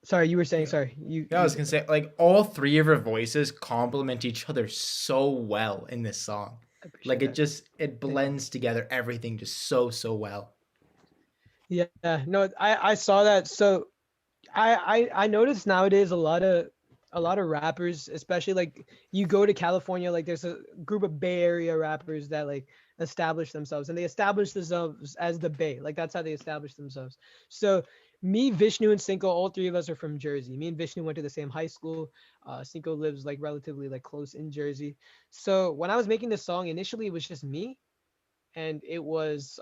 Sorry, you were saying. Sorry, you. Yeah, I was gonna say, like, all 3 of her voices complement each other so well in this song. Like, it blends together everything just so well. Yeah, no, I saw that. So, I noticed nowadays a lot of rappers, especially like you go to California, like there's a group of Bay Area rappers that like establish themselves, and they establish themselves as the Bay. Like that's how they establish themselves. So me, Vishnu, and Cinco, all 3 of us are from Jersey. Me and Vishnu went to the same high school. Cinco lives like relatively like close in Jersey. So when I was making this song, initially it was just me, and it was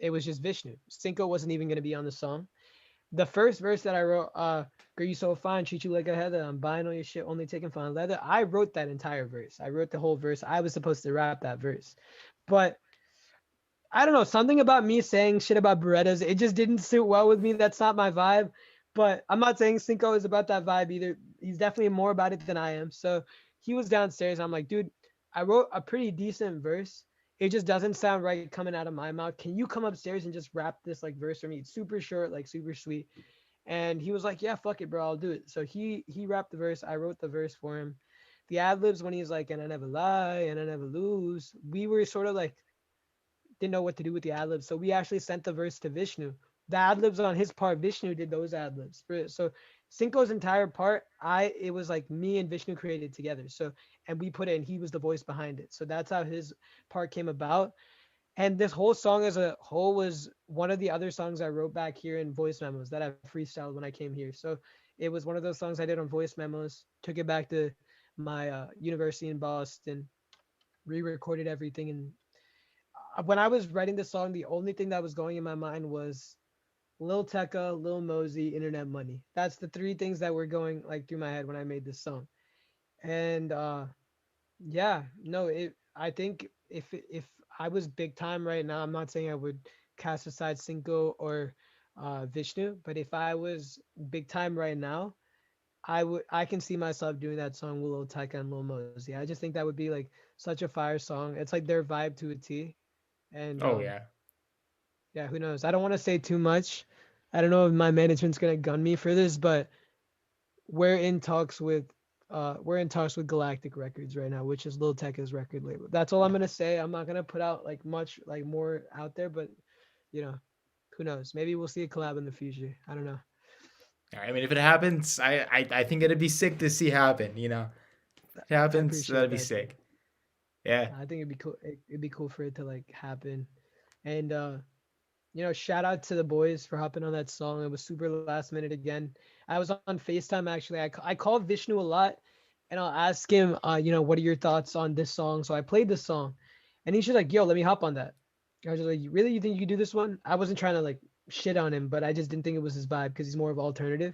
it was just Vishnu. Cinco wasn't even gonna be on the song. The first verse that I wrote, girl, you so fine, treat you like a heather. I'm buying all your shit, only taking fine leather. I wrote that entire verse. I wrote the whole verse. I was supposed to rap that verse. But I don't know, something about me saying shit about Berettas, it just didn't suit well with me. That's not my vibe. But I'm not saying Cinco is about that vibe either. He's definitely more about it than I am. So he was downstairs. I'm like, dude, I wrote a pretty decent verse. It just doesn't sound right coming out of my mouth. Can you come upstairs and just rap this like verse for me? It's super short, like super sweet. And he was like, yeah, fuck it, bro, I'll do it. So he rapped the verse. I wrote the verse for him. The ad libs when he's like, and I never lie, and I never lose. We were sort of like didn't know what to do with the ad libs. So we actually sent the verse to Vishnu. The ad libs on his part, Vishnu did those ad libs. So Cinco's entire part, it was like me and Vishnu created together. So and we put it and he was the voice behind it. So that's how his part came about. And this whole song as a whole was one of the other songs I wrote back here in voice memos that I freestyled when I came here. So it was one of those songs I did on voice memos, took it back to my university in Boston, re-recorded everything. And when I was writing this song, the only thing that was going in my mind was Lil Tecca, Lil Mosey, Internet Money. That's the three things that were going like through my head when I made this song. And yeah, no, I think if I was big time right now, I'm not saying I would cast aside Cinco or Vishnu, but if I was big time right now, I can see myself doing that song with Lil Tecca and Lil Mosey. I just think that would be like such a fire song. It's like their vibe to a T. And Oh yeah. yeah, who knows? I don't want to say too much. I don't know if my management's gonna gun me for this, but we're in talks with Galactic Records right now, which is Lil Tecca's record label. That's all I'm gonna say. I'm not gonna put out like much like more out there, but you know, who knows? Maybe we'll see a collab in the future. I don't know. I mean, if it happens, I think it'd be sick to see happen. You know, if it I happens, appreciate that'd be that. sick. Yeah. I think it'd be cool. It'd be cool for it to like happen. And shout out to the boys for hopping on that song. It was super last minute again. I was on FaceTime actually. I call Vishnu a lot and I'll ask him, what are your thoughts on this song? So I played this song and he's just like, yo, let me hop on that. I was just like, really? You think you could do this one? I wasn't trying to like shit on him, but I just didn't think it was his vibe because he's more of alternative.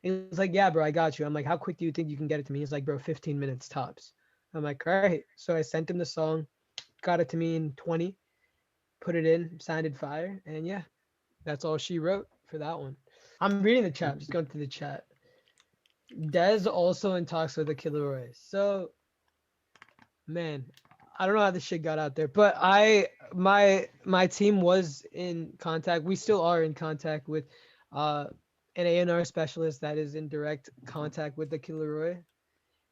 And he was like, yeah, bro, I got you. I'm like, how quick do you think you can get it to me? He's like, bro, 15 minutes tops. I'm like, all right. So I sent him the song, got it to me in 20, put it in, sounded fire. And yeah, that's all she wrote for that one. I'm reading the chat. I'm just going through the chat. Dez also in talks with the Kid Laroi. So, man, I don't know how this shit got out there, but my team was in contact. We still are in contact with an A&R specialist that is in direct contact with the Kid Laroi.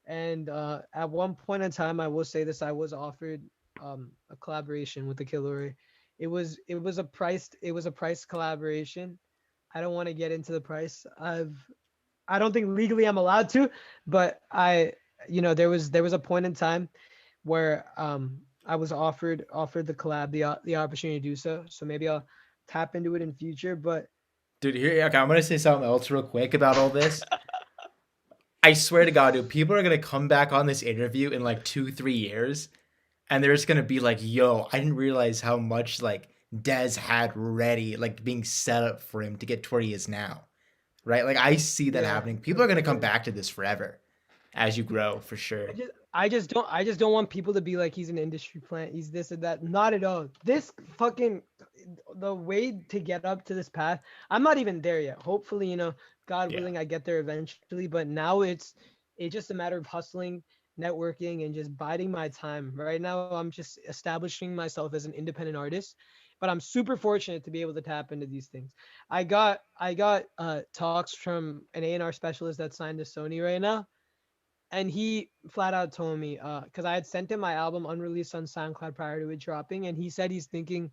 And at one point in time, I will say this: I was offered a collaboration with the Kid Laroi. It was a priced collaboration. I don't want to get into the price. I don't think legally I'm allowed to, but there was a point in time where I was offered the collab, the opportunity to do so. So maybe I'll tap into it in future. But Dude, here, okay, I'm gonna say something else real quick about all this. I swear to God, dude, people are gonna come back on this interview in like 2-3 years, and they're just gonna be like, "Yo, I didn't realize how much like Dez had ready, like being set up for him to get to where he is now." Right? Like I see that yeah, happening. People are gonna come back to this forever as you grow, for sure. I just don't want people to be like he's an industry plant, he's this and that. Not at all. This fucking the way to get up to this path. I'm not even there yet. Hopefully, God Yeah. willing, I get there eventually. But now it's just a matter of hustling, networking, and just biding my time. Right now, I'm just establishing myself as an independent artist. But I'm super fortunate to be able to tap into these things. I got talks from an A&R specialist that's signed to Sony right now. And he flat out told me, because I had sent him my album unreleased on SoundCloud prior to it dropping, and he said he's thinking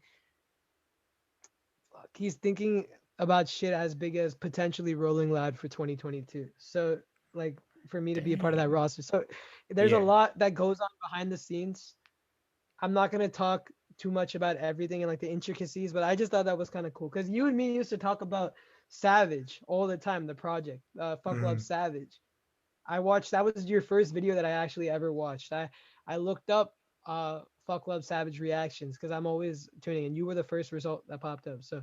about shit as big as potentially Rolling Loud for 2022. So like for me to be a part of that roster. So there's a Yeah. lot that goes on behind the scenes. I'm not gonna talk too much about everything and like the intricacies, but I just thought that was kind of cool because you and me used to talk about Savage all the time, the project, Fuck Love Mhm. Savage. I watched, that was your first video that I actually ever watched. I looked up Fuck Love Savage reactions because I'm always tuning in. You were the first result that popped up. So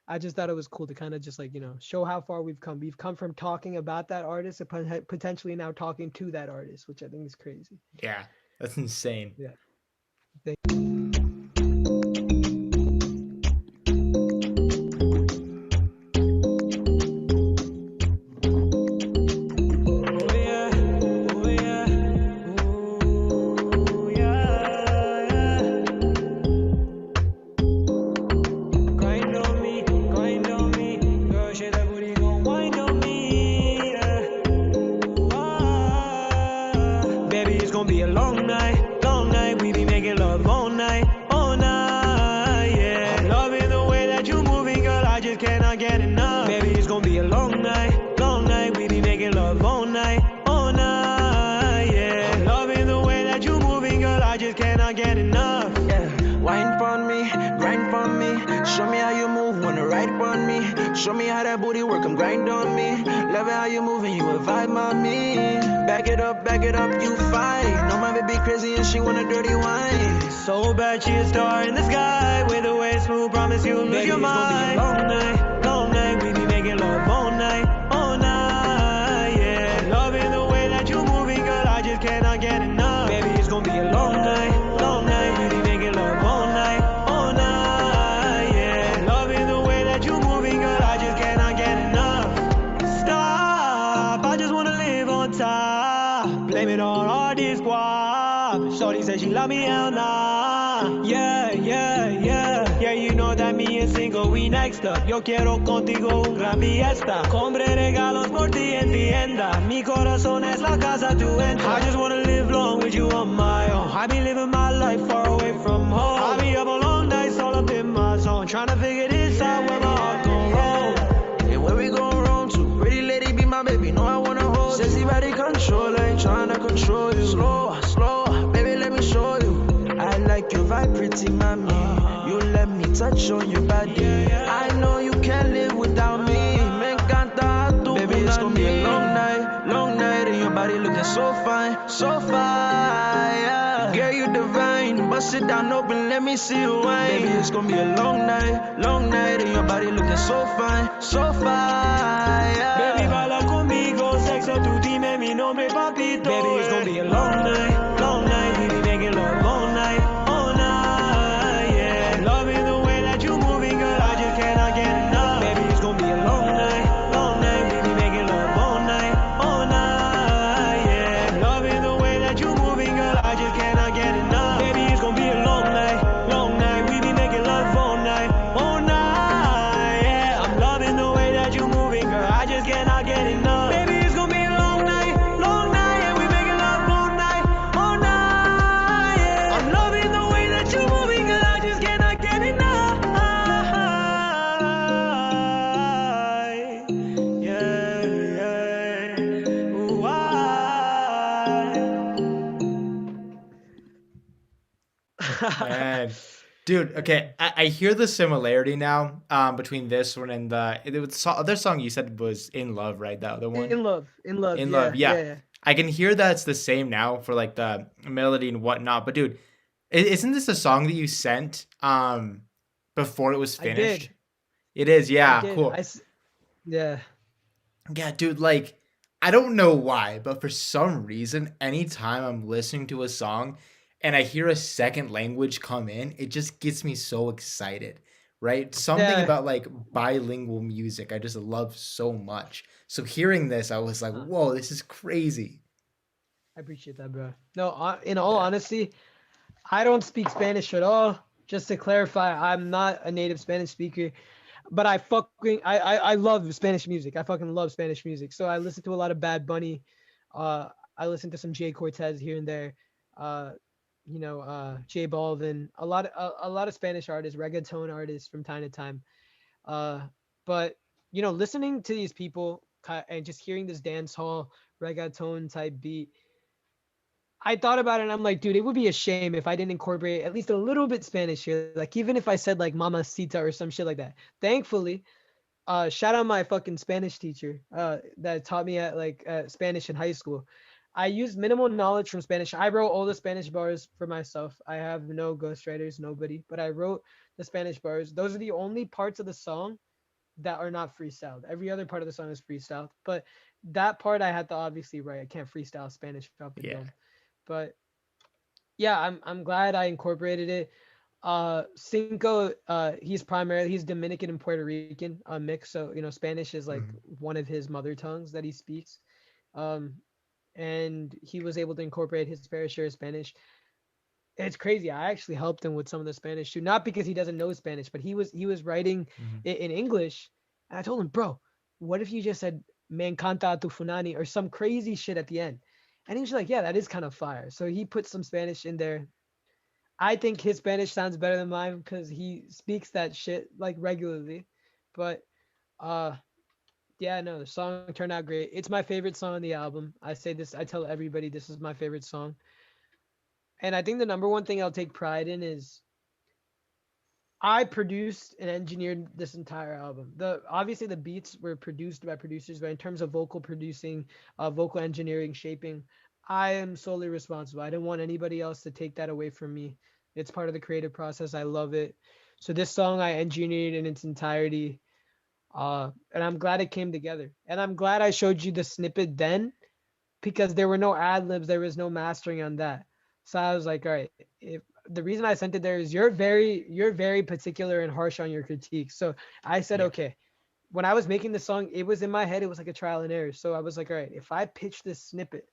I just thought it was cool to kind of just like, show how far we've come. We've come from talking about that artist to potentially now talking to that artist, which I think is crazy. Yeah, that's insane. Yeah. Show me how that booty work, come grind on me. Love it how you moving, you a vibe, mommy. Back it up, you fine. No, my baby crazy and she want a dirty wine. So bad she a star in the sky. With the way smooth, promise you'll lose your mind. Long night, we be making love all night, yeah. Loving the way that you moving, girl, I just cannot get enough. Baby, it's gonna be a long night, we be making love all night, yeah. Loving the way that you moving, girl, I just cannot get enough. Stop, I just wanna live on top. Blame it on all this guap. Shorty said she love me, hell nah. Yeah, you know that me and single, we next up. Yo quiero contigo un gran fiesta. Compre regalos por ti en tienda. Mi corazón es la casa tu entra. I just wanna live long with you on my own. I be living my life far away from home. I be up a long nights all up in my zone. Trying to figure this out where my heart gon' roll. And where we going wrong to? Pretty lady be my baby, know I wanna hold. Sexy body control, I ain't tryna control you. Slow, baby, let me show you. I like your vibe, pretty mommy. You let me touch on your body. I know you can't live without me. Me encanta tu baby, it's gonna be a long night, and your body looking so fine, yeah. Girl, you divine. Bust it down open, let me see you wine. Baby, it's gonna be a long night, and your body looking so fine, yeah. Baby, baila conmigo, sexo, tú dime mi nombre, papito. Baby, it's gonna be a long night, we be making love all night, yeah. Loving the way that you moving, girl, I just cannot get enough. Baby, it's gonna be a long night, we be making love all night, yeah. Loving the way that you moving, girl, I just cannot get enough. Baby, it's gonna be a long night, we be making love all night, yeah. I'm loving the way that you moving, girl, I just cannot get enough. Baby, it's gonna be a long night, and we making love all night, yeah. I'm loving the way that you moving, girl, I just cannot get enough. Yeah. Ooh, Man. Dude, okay, I hear the similarity now between this one and the other song you said was In Love, right? That other one? In love. Yeah. I can hear that it's the same now for like the melody and whatnot. But dude, isn't this a song that you sent before it was finished? It is, yeah, cool. Yeah. Yeah, dude, like, I don't know why, but for some reason, anytime I'm listening to a song and I hear a second language come in, it just gets me so excited, right? Something about like bilingual music I just love so much. So hearing this, I was like, whoa, this is crazy. I appreciate that, bro. No, in all honesty, I don't speak Spanish at all. Just to clarify, I'm not a native Spanish speaker, but I love Spanish music. I fucking love Spanish music. So I listen to a lot of Bad Bunny. I listen to some Jay Cortez here and there. J Balvin, a lot of Spanish artists, reggaeton artists from time to time. But listening to these people and just hearing this dance hall reggaeton type beat, I thought about it and I'm like, dude, it would be a shame if I didn't incorporate at least a little bit Spanish here. Like, even if I said like mamacita or some shit like that. Thankfully, shout out my fucking Spanish teacher that taught me at Spanish in high school. I use minimal knowledge from Spanish. I wrote all the Spanish bars for myself. I have no ghostwriters, nobody, but I wrote the Spanish bars. Those are the only parts of the song that are not freestyled. Every other part of the song is freestyled, but that part I had to obviously write. I can't freestyle Spanish off the Yeah. dome. But yeah, I'm glad I incorporated it. Cinco, he's Dominican and Puerto Rican, mix. So Spanish is like one of his mother tongues that he speaks. Um, and he was able to incorporate his fair share of Spanish. It's crazy. I actually helped him with some of the Spanish too, not because he doesn't know Spanish, but he was writing it in English, and I told him, bro, what if you just said "me encanta tu funani" or some crazy shit at the end, and he was like, yeah, that is kind of fire. So he put some Spanish in there. I think his Spanish sounds better than mine because he speaks that shit like regularly, but uh yeah, no, the song turned out great. It's my favorite song on the album. I say this, I tell everybody this is my favorite song. And I think the number one thing I'll take pride in is I produced and engineered this entire album. Obviously the beats were produced by producers, but in terms of vocal producing, vocal engineering, shaping, I am solely responsible. I didn't want anybody else to take that away from me. It's part of the creative process. I love it. So this song I engineered in its entirety. And I'm glad it came together. And I'm glad I showed you the snippet then because there were no ad libs, there was no mastering on that. So I was like, all right, if the reason I sent it there is you're very particular and harsh on your critiques. So I said, Yeah. okay. When I was making the song, it was in my head, it was like a trial and error. So I was like, all right, if I pitch this snippet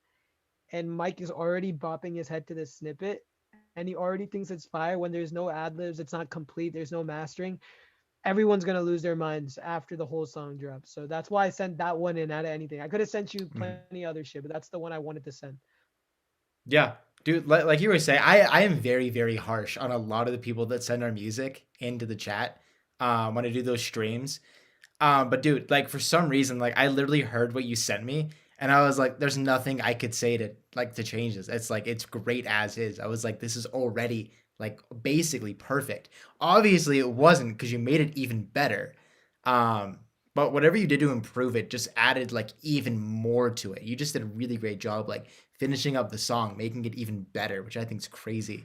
and Mike is already bopping his head to this snippet and he already thinks it's fire when there's no ad libs, it's not complete, there's no mastering, everyone's gonna lose their minds after the whole song drops. So that's why I sent that one in out of anything. I could have sent you plenty other shit, but that's the one I wanted to send. Yeah, dude, like you were saying, I am very, very harsh on a lot of the people that send our music into the chat when I do those streams. But dude, like for some reason, like I literally heard what you sent me, and I was like, there's nothing I could say to change this. It's like it's great as is. I was like, this is already like basically perfect. Obviously, it wasn't because you made it even better. Um, but whatever you did to improve it just added like even more to it. You just did a really great job, like finishing up the song, making it even better, which I think is crazy.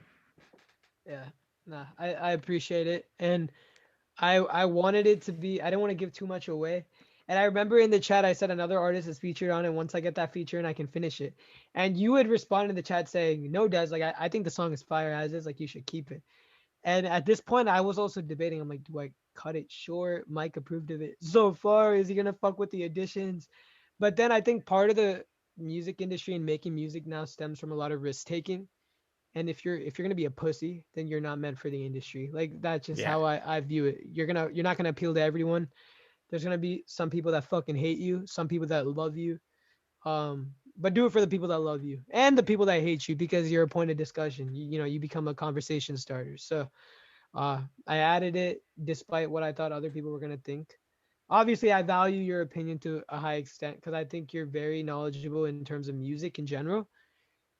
Yeah, nah, I appreciate it, and I wanted it to be. I didn't want to give too much away. And I remember in the chat I said another artist is featured on it. Once I get that feature and I can finish it, and you had responded in the chat saying, "No, Des, like I think the song is fire as is. Like you should keep it." And at this point, I was also debating. I'm like, do I cut it short? Mike approved of it so far. Is he gonna fuck with the additions? But then I think part of the music industry and making music now stems from a lot of risk taking. And if you're gonna be a pussy, then you're not meant for the industry. Like that's just Yeah. how I view it. You're not gonna appeal to everyone. There's gonna be some people that fucking hate you, some people that love you. But do it for the people that love you and the people that hate you because you're a point of discussion. You become a conversation starter. So I added it despite what I thought other people were gonna think. Obviously, I value your opinion to a high extent because I think you're very knowledgeable in terms of music in general.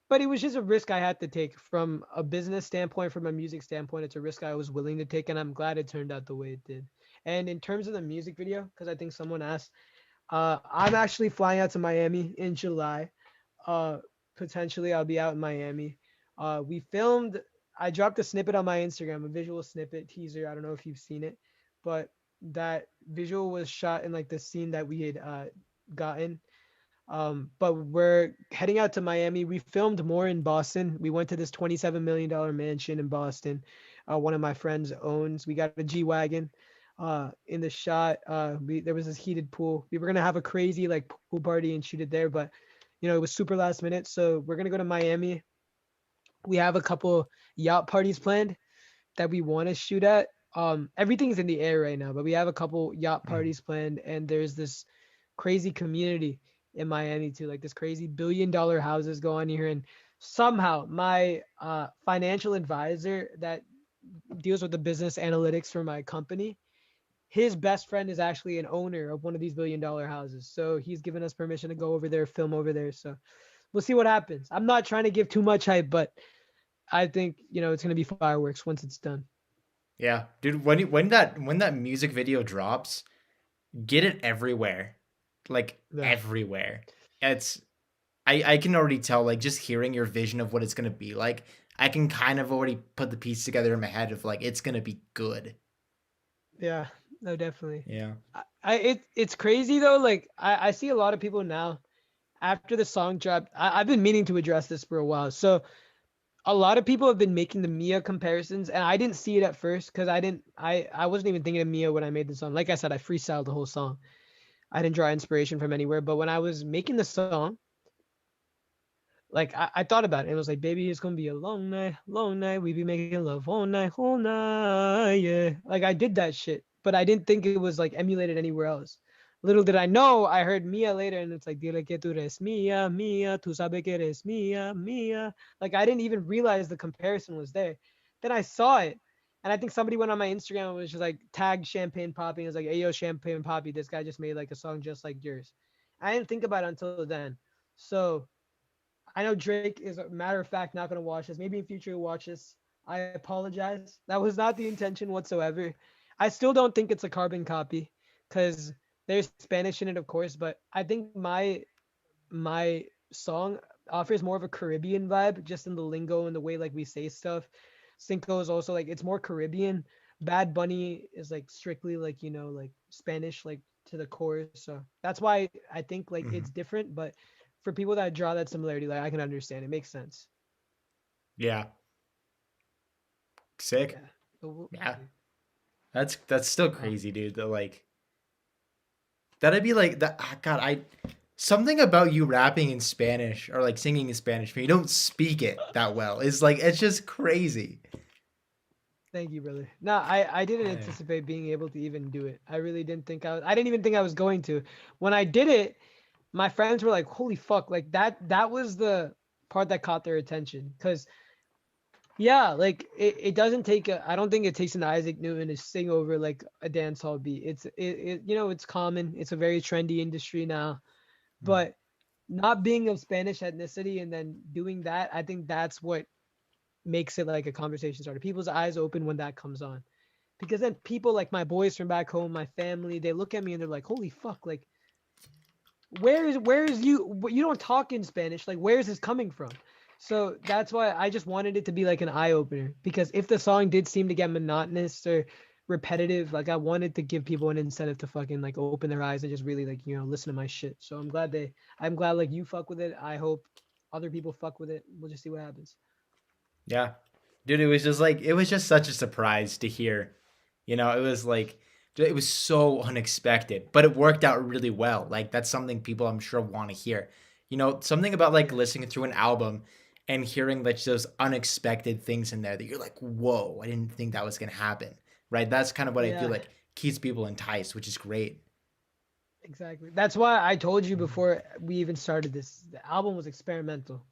But it was just a risk I had to take from a business standpoint, from a music standpoint. It's a risk I was willing to take, and I'm glad it turned out the way it did. And in terms of the music video, because I think someone asked, I'm actually flying out to Miami in July. Uh, Potentially, I'll be out in Miami. We filmed. I dropped a snippet on my Instagram, a visual snippet teaser. I don't know if you've seen it, but that visual was shot in like the scene that we had gotten. But we're heading out to Miami. We filmed more in Boston. We went to this $27 million mansion in Boston. One of my friends owns. We got a G-Wagon. In the shot, there was this heated pool. We were gonna have a crazy like pool party and shoot it there, but it was super last minute. So we're gonna go to Miami. We have a couple yacht parties planned that we want to shoot at. Everything's in the air right now, but we have a couple yacht parties planned, and there's this crazy community in Miami too, like this crazy $1 billion houses go on here, and somehow my financial advisor that deals with the business analytics for my company, his best friend is actually an owner of one of these $1 billion houses, so he's given us permission to go over there, film over there. So we'll see what happens. I'm not trying to give too much hype, but I think it's gonna be fireworks once it's done. Yeah, dude. When that music video drops, get it everywhere, like Yeah. everywhere. It's I can already tell, like, just hearing your vision of what it's gonna be like, I can kind of already put the piece together in my head of like it's gonna be good. Yeah, no, definitely. Yeah. It's crazy though. Like I see a lot of people now after the song dropped. I've been meaning to address this for a while. So a lot of people have been making the Mia comparisons, and I didn't see it at first because I wasn't even thinking of Mia when I made the song. Like I said, I freestyled the whole song. I didn't draw inspiration from anywhere. But when I was making the song, like I thought about it. It was like, baby, it's gonna be a long night. We be making love all night, yeah. Like I did that shit, but I didn't think it was like emulated anywhere else. Little did I know, I heard Mia later, and it's like, dile que tú eres mía, mía, tú sabes que eres mía, mía. Like I didn't even realize the comparison was there. Then I saw it, and I think somebody went on my Instagram and was just like tagged Champagne Poppy. It was like, hey yo, Champagne Poppy, this guy just made like a song just like yours. I didn't think about it until then. So I know Drake is a matter of fact not gonna watch this. Maybe in future he'll watch this. I apologize. That was not the intention whatsoever. I still don't think it's a carbon copy because there's Spanish in it, of course, but I think my song offers more of a Caribbean vibe, just in the lingo and the way like we say stuff. Cinco is also like it's more Caribbean. Bad Bunny is like strictly like like Spanish like to the core. So that's why I think like Mhm. it's different, but for people that draw that similarity, like I can understand. It makes sense. Yeah. Sick. Yeah. But Yeah. That's still crazy, dude. That like that'd be like that. God, something about you rapping in Spanish or like singing in Spanish when you don't speak it that well is like it's just crazy. Thank you, brother. No, I didn't Yeah. anticipate being able to even do it. I really didn't think I didn't even think I was going to. When I did it, my friends were like, "Holy fuck!" Like that was the part that caught their attention. Cause yeah, like it doesn't take I don't think it takes an Isaac Newton to sing over like a dance hall beat. It's common. It's a very trendy industry now. Mm. But not being of Spanish ethnicity and then doing that, I think that's what makes it like a conversation starter. People's eyes open when that comes on. Because then people like my boys from back home, my family, they look at me and they're like, "Holy fuck, like where is you don't talk in Spanish. Like where is this coming from?" So that's why I just wanted it to be like an eye opener because if the song did seem to get monotonous or repetitive, like I wanted to give people an incentive to fucking like open their eyes and just really like, listen to my shit. So I'm glad like you fuck with it. I hope other people fuck with it. We'll just see what happens. Yeah. Dude, it was just such a surprise to hear. It was like it was so unexpected, but it worked out really well. Like that's something people I'm sure want to hear. Something about like listening through an album and hearing like those unexpected things in there that you're like, "Whoa, I didn't think that was going to happen." Right? That's kind of what I feel Yeah. like keeps people enticed, which is great. Exactly. That's why I told you before we even started this. The album was experimental.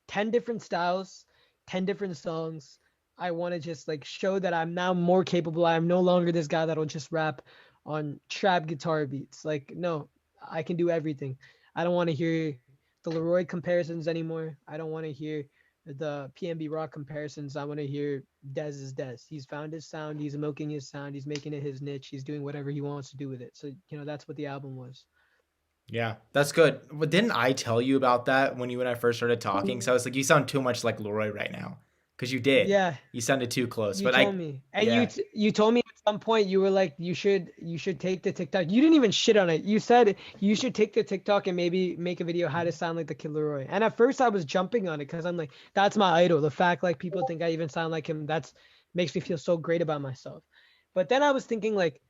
10 different styles, 10 different songs. I want to just like show that I'm now more capable. I'm no longer this guy that'll just rap on trap guitar beats. Like, no, I can do everything. I don't want to hear the Leroy comparisons anymore. I don't want to hear the PNB Rock comparisons. I want to hear Dez is Dez. He's found his sound. He's milking his sound. He's making it his niche. He's doing whatever he wants to do with it. So, that's what the album was. Yeah, that's good. But didn't I tell you about that when you and I first started talking? So I was like, you sound too much like Leroy right now. Because you did. Yeah, You sounded too close. you But told me, and yeah. you told me at some point you were like you should take the TikTok. You didn't even shit on it. You said you should take the TikTok and maybe make a video how to sound like the Kid Laroi. And at first I was jumping on it because I'm like, that's my idol. The fact like people think I even sound like him, that's makes me feel so great about myself. But then I was thinking like,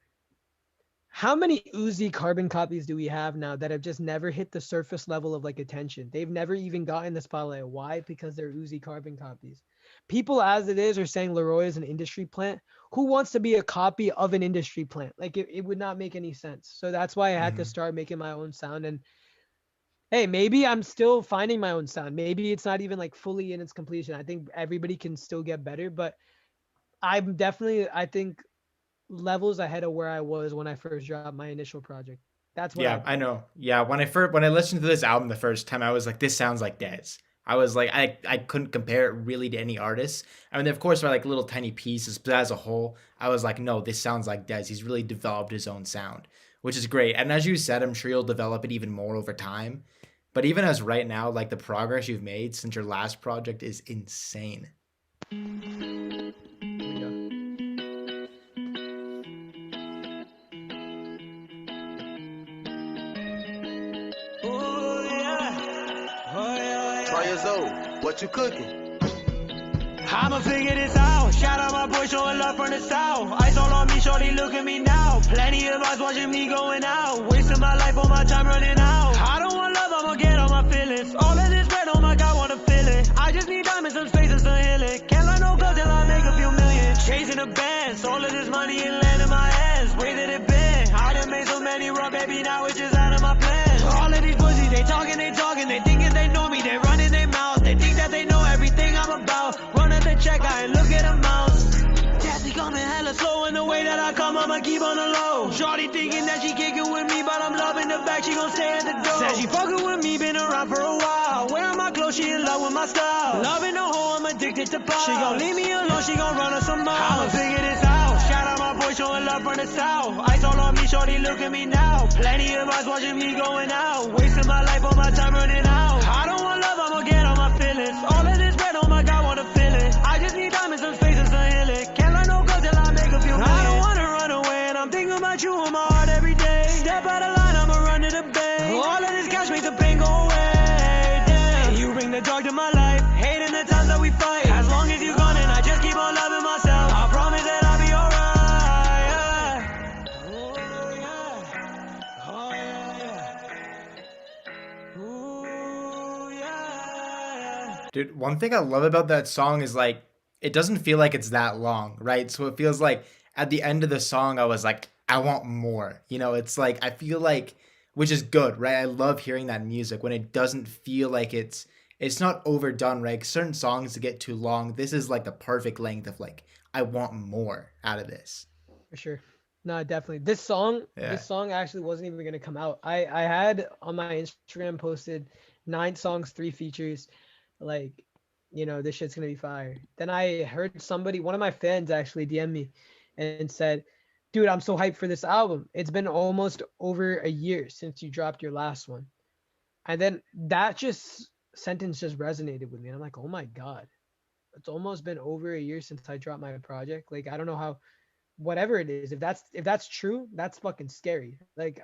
how many Uzi carbon copies do we have now that have just never hit the surface level of like attention? They've never even gotten the spotlight. Why? Because they're Uzi carbon copies. People as it is are saying Leroy is an industry plant. Who wants to be a copy of an industry plant? Like it would not make any sense. So that's why I had to Mhm. start making my own sound. And hey, maybe I'm still finding my own sound. Maybe it's not even like fully in its completion. I think everybody can still get better, but I'm definitely, I think, levels ahead of where I was when I first dropped my initial project. That's what I Yeah, I think. know. Yeah, when I listened to this album the first time, I was like, this sounds like Dez. I was like, I couldn't compare it really to any artist. I mean, of course, there are like little tiny pieces, but as a whole, I was like, no, this sounds like Dez. He's really developed his own sound, which is great. And as you said, I'm sure you'll develop it even more over time. But even as right now, like the progress you've made since your last project is insane. What you cooking? I'ma figure this out. Shout out my boy showing love from the south. Ice all on me, shorty, look at me now. Plenty of eyes watching me going out. Wasting my life on my time running out. I don't want love, I'ma get on my feelings. All of this red, oh my God, wanna feel it. I just need diamonds, some space and some healing. Can't let no go till I make a few million. Chasing the bands, all of this money and land in my hands. Way that it been. I done made so many wrong, baby, now it's just out of my plans. All of these pussies, they talking, they thinking they know me, they running their mouths. They think that they know everything I'm about. Run at the check, I ain't look at a mouse. Daddy coming hella slow in the way that I come, I'ma keep on the low. Shorty thinking that she kicking with me, but I'm loving the back, she gon' stay at the door. Said she fucking with me, been around for a while. Wearing my clothes, she in love with my style. Loving the hoe, I'm addicted to power. She gon' leave me alone, she gon' run us some miles. I'ma figure this out. Shout out my boy showing love from the south. Ice all on me, shorty, look at me now. Plenty of eyes watching me going out. Wasting my life on my time running out. I don't want love, I'ma get on my feelings. All of this red, oh my God, wanna feel it. I just need diamonds, some space and some healing. Can't let no go till I make a few million. I don't wanna run away, and I'm thinking about you on my heart every day. Step out of line, I'ma run to the bay. All of this cash make the pain go away. Damn, you bring the dark to my life. Hating the times that we fight. As long as you gone, and I just keep on loving myself. I promise that I'll be alright. Oh yeah. Ooh yeah. Dude, one thing I love about that song is like it doesn't feel like it's that long, right? So it feels like at the end of the song I was like, I want more. You know, it's like I feel like, which is good, right? I love hearing that music when it doesn't feel like it's not overdone, right? 'Cause certain songs get too long. This is like the perfect length of like I want more out of this. For sure. No, definitely. This song actually wasn't even gonna come out. I had on my Instagram posted 9 songs, 3 features, like, you know, this shit's gonna be fire. Then I heard somebody, one of my fans actually DM me and said, dude, I'm so hyped for this album. It's been almost over a year since you dropped your last one. And then that sentence just resonated with me. And I'm like, oh my God, it's almost been over a year since I dropped my project. Like, I don't know how, whatever it is, if that's true, that's fucking scary. Like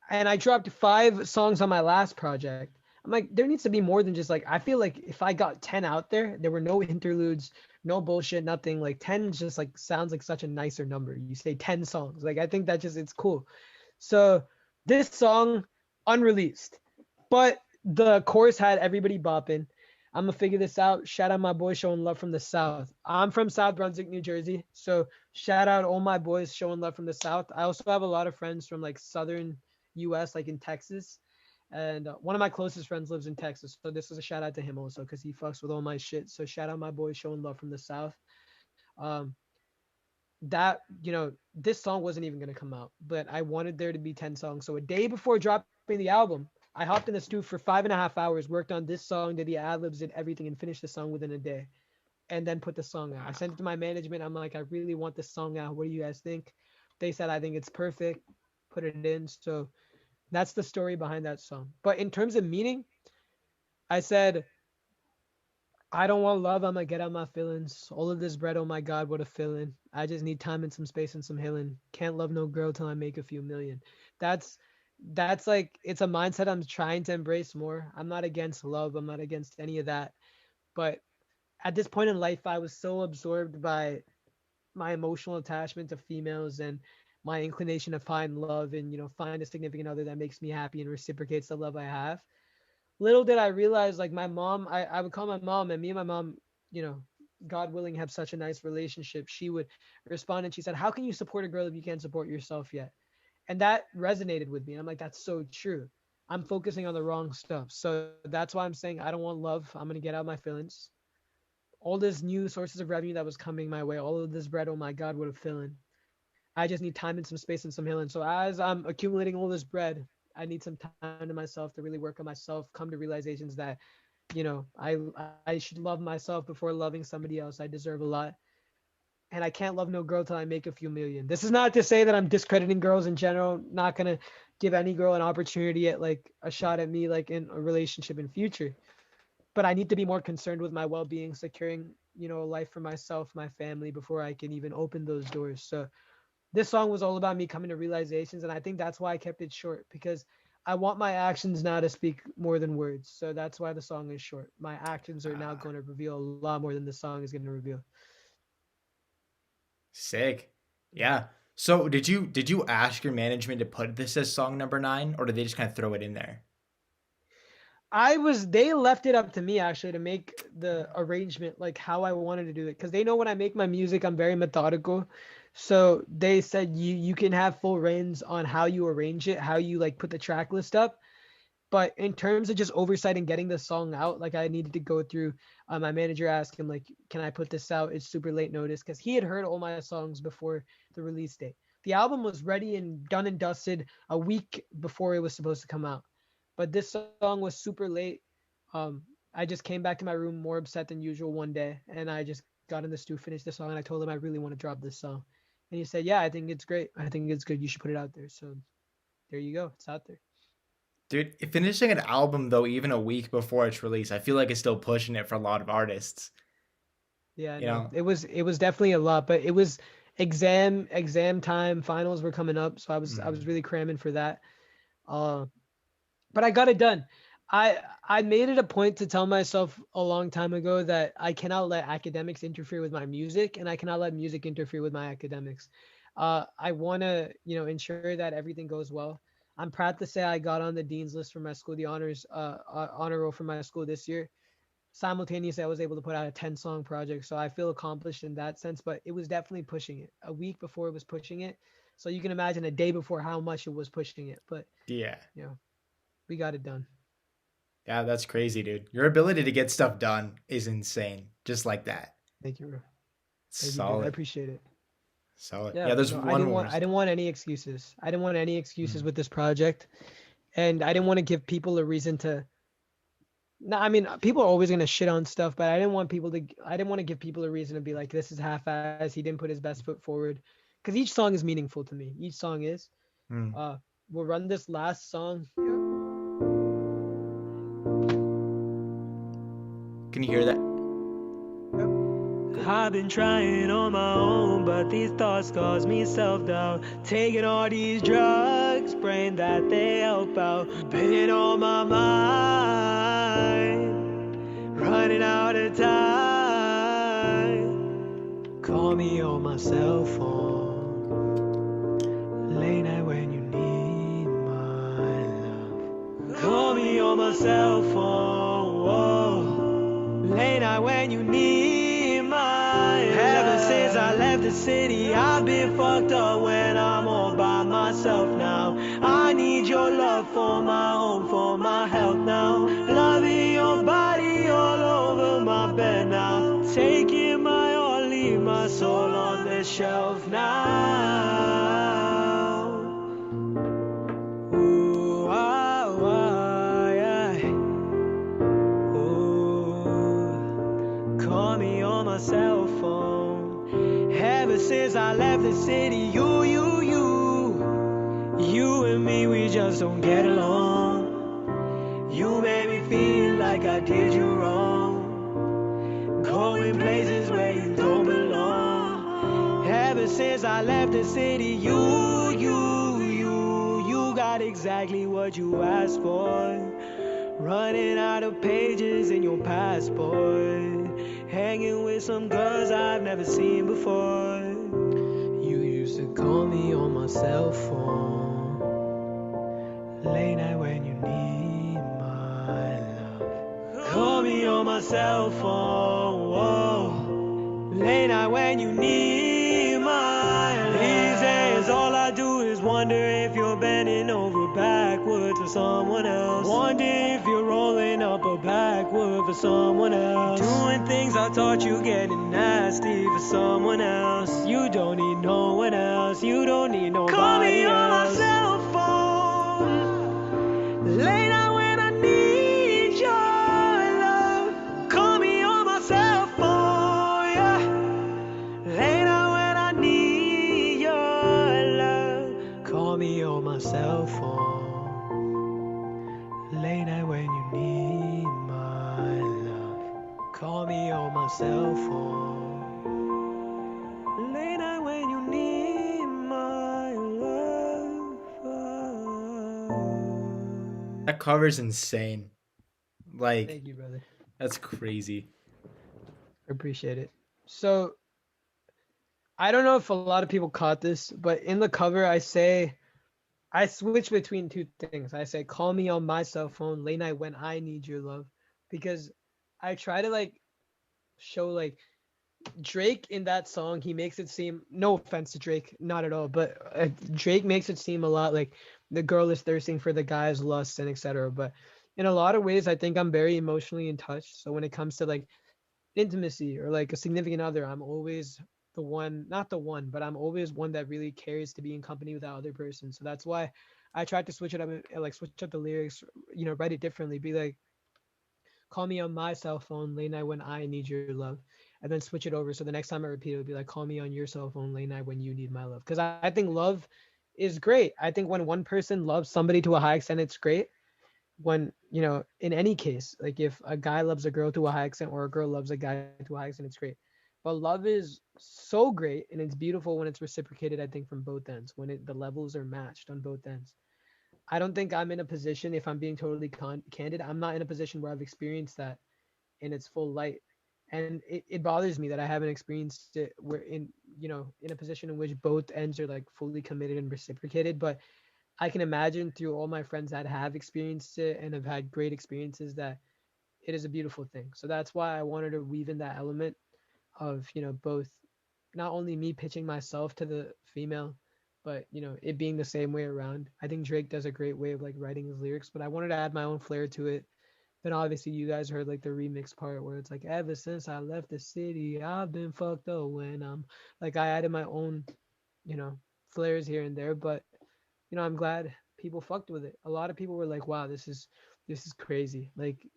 and I dropped 5 songs on my last project. I'm like, there needs to be more than just like, I feel like if I got 10 out there were no interludes, no bullshit, nothing. Like 10 just like sounds like such a nicer number. You say 10 songs. Like, I think that it's cool. So this song, unreleased, but the chorus had everybody bopping. I'm gonna figure this out. Shout out my boy showing love from the South. I'm from South Brunswick, New Jersey. So shout out all my boys showing love from the South. I also have a lot of friends from like Southern US, like in Texas. And one of my closest friends lives in Texas. So this is a shout out to him also because he fucks with all my shit. So shout out my boy showing love from the South. That, you know, this song wasn't even going to come out, but I wanted there to be 10 songs. So a day before dropping the album, I hopped in the studio for 5.5 hours, worked on this song, did the ad-libs, did everything, and finished the song within a day. And then put the song out. I sent it to my management. I'm like, I really want this song out. What do you guys think? They said, I think it's perfect. Put it in. So that's the story behind that song. But in terms of meaning, I said, I don't want love, I'm gonna get out my feelings. All of this bread, oh my God, what a feeling. I just need time and some space and some healing. Can't love no girl till I make a few million. That's like, it's a mindset I'm trying to embrace more. I'm not against love. I'm not against any of that. But at this point in life, I was so absorbed by my emotional attachment to females and my inclination to find love and, you know, find a significant other that makes me happy and reciprocates the love I have. Little did I realize, like, my mom, I would call my mom, and me and my mom, you know, God willing, have such a nice relationship. She would respond and she said, how can you support a girl if you can't support yourself yet? And that resonated with me. And I'm like, that's so true. I'm focusing on the wrong stuff. So that's why I'm saying I don't want love. I'm going to get out my feelings. All this new sources of revenue that was coming my way, all of this bread, oh my God, what a feeling. I just need time and some space and some healing. So as I'm accumulating all this bread, I need some time to myself to really work on myself, come to realizations that, you know, I should love myself before loving somebody else. I deserve a lot. And I can't love no girl till I make a few million. This is not to say that I'm discrediting girls in general. Not going to, give any girl an opportunity at like a shot at me like in a relationship in future. But I need to be more concerned with my well-being, securing, a life for myself, my family before I can even open those doors. So this song was all about me coming to realizations, and I think that's why I kept it short, because I want my actions now to speak more than words. So that's why the song is short. My actions are now going to reveal a lot more than the song is going to reveal. Sick. Yeah. So did you ask your management to put this as song number 9, or did they just kind of throw it in there? They left it up to me actually to make the arrangement like how I wanted to do it, because they know when I make my music I'm very methodical. So they said you can have full reins on how you arrange it, how you like put the track list up. But in terms of just oversight and getting the song out, like I needed to go through my manager, ask him like, can I put this out? It's super late notice, because he had heard all my songs before the release date. The album was ready and done and dusted a week before it was supposed to come out. But this song was super late. I just came back to my room more upset than usual one day, and I just got in the studio, finished the song, and I told him I really want to drop this song. And he said, yeah, I think it's great. I think it's good. You should put it out there. So there you go. It's out there. Dude, finishing an album though, even a week before its release, I feel like it's still pushing it for a lot of artists. Yeah, You no, know? it was definitely a lot, but it was exam time. Finals were coming up, so I was really cramming for that. But I got it done. I made it a point to tell myself a long time ago that I cannot let academics interfere with my music, and I cannot let music interfere with my academics. I want to, ensure that everything goes well. I'm proud to say I got on the dean's list for my school, the honor roll for my school this year. Simultaneously, I was able to put out a 10-song project, so I feel accomplished in that sense. But it was definitely pushing it. A week before it was pushing it, so you can imagine a day before how much it was pushing it. But Yeah. we got it done. Yeah, that's crazy, dude. Your ability to get stuff done is insane. Just like that. Thank you, bro. Thank you, dude. Solid. I appreciate it. Solid. Yeah, Yeah, there's no, one more. I didn't want any excuses. I didn't want any excuses with this project, and I didn't want to give people a reason to. No, I mean, people are always gonna shit on stuff, but I didn't want to give people a reason to be like, this is half-ass. He didn't put his best foot forward, because each song is meaningful to me. Each song is. We'll run this last song. Can you hear that? I've been trying on my own, but these thoughts cause me self-doubt. Taking all these drugs, praying that they help out. Been on my mind, running out of time. Call me on my cell phone, late night when you need my love. Call me on my cell phone, whoa. Late night when you need. Ever since I left the city, I've been fucked up when I'm all by myself now. I need your love for my home, for my health now. Loving your body all over my bed now. Taking my all, leave my soul on the shelf now. Ooh, yeah. Ooh, call me on my cell phone. Ever since I left the city, you and me, we just don't get along. You made me feel like I did you wrong, going places where you don't belong. Ever since I left the city, you got exactly what you asked for. Running out of pages in your passport, hanging with some girls I've never seen before. You used to call me on my cell phone, late night when you need my love. Call me on my cell phone, whoa. Late night when you need my love. These days all I do is wonder if you're bending over backwards for someone else. Wonder if you're rolling up a backwood for someone else. Doing things I taught you, getting nasty for someone else. You don't need no one else. You don't need nobody else. Call me on my cell phone, late night when I need your love. Call me on my cell phone, yeah. Late night when I need your love. Call me on my cell phone. Call me on my cell phone. Late night when you need my love. That cover's insane. Like, Thank you, brother. that's crazy. I appreciate it. So I don't know if a lot of people caught this, but in the cover I switch between two things. I say call me on my cell phone late night when I need your love, because I try to like show like Drake in that song, he makes it seem, no offense to Drake, not at all, but Drake makes it seem a lot like the girl is thirsting for the guy's lust and etc. But in a lot of ways, I think I'm very emotionally in touch. So when it comes to like intimacy or like a significant other, I'm always the one, not the one, but I'm always one that really cares to be in company with that other person. So that's why I tried to switch it up, like switch up the lyrics, write it differently, be like, call me on my cell phone late night when I need your love, and then switch it over. So the next time I repeat it, would be like, call me on your cell phone late night when you need my love. Because I think love is great. I think when one person loves somebody to a high extent, it's great. When, in any case, like if a guy loves a girl to a high extent or a girl loves a guy to a high extent, it's great. But love is so great and it's beautiful when it's reciprocated, I think, from both ends, when the levels are matched on both ends. I don't think I'm in a position, if I'm being totally candid, I'm not in a position where I've experienced that in its full light. And it bothers me that I haven't experienced it where in a position in which both ends are like fully committed and reciprocated. But I can imagine through all my friends that have experienced it and have had great experiences that it is a beautiful thing. So that's why I wanted to weave in that element of, both, not only me pitching myself to the female, but it being the same way around. I think Drake does a great way of like writing his lyrics, but I wanted to add my own flair to it. Then obviously you guys heard like the remix part where it's like, ever since I left the city, I've been fucked up when I'm like, I added my own, you know, flares here and there, but I'm glad people fucked with it. A lot of people were like, wow, this is crazy. Like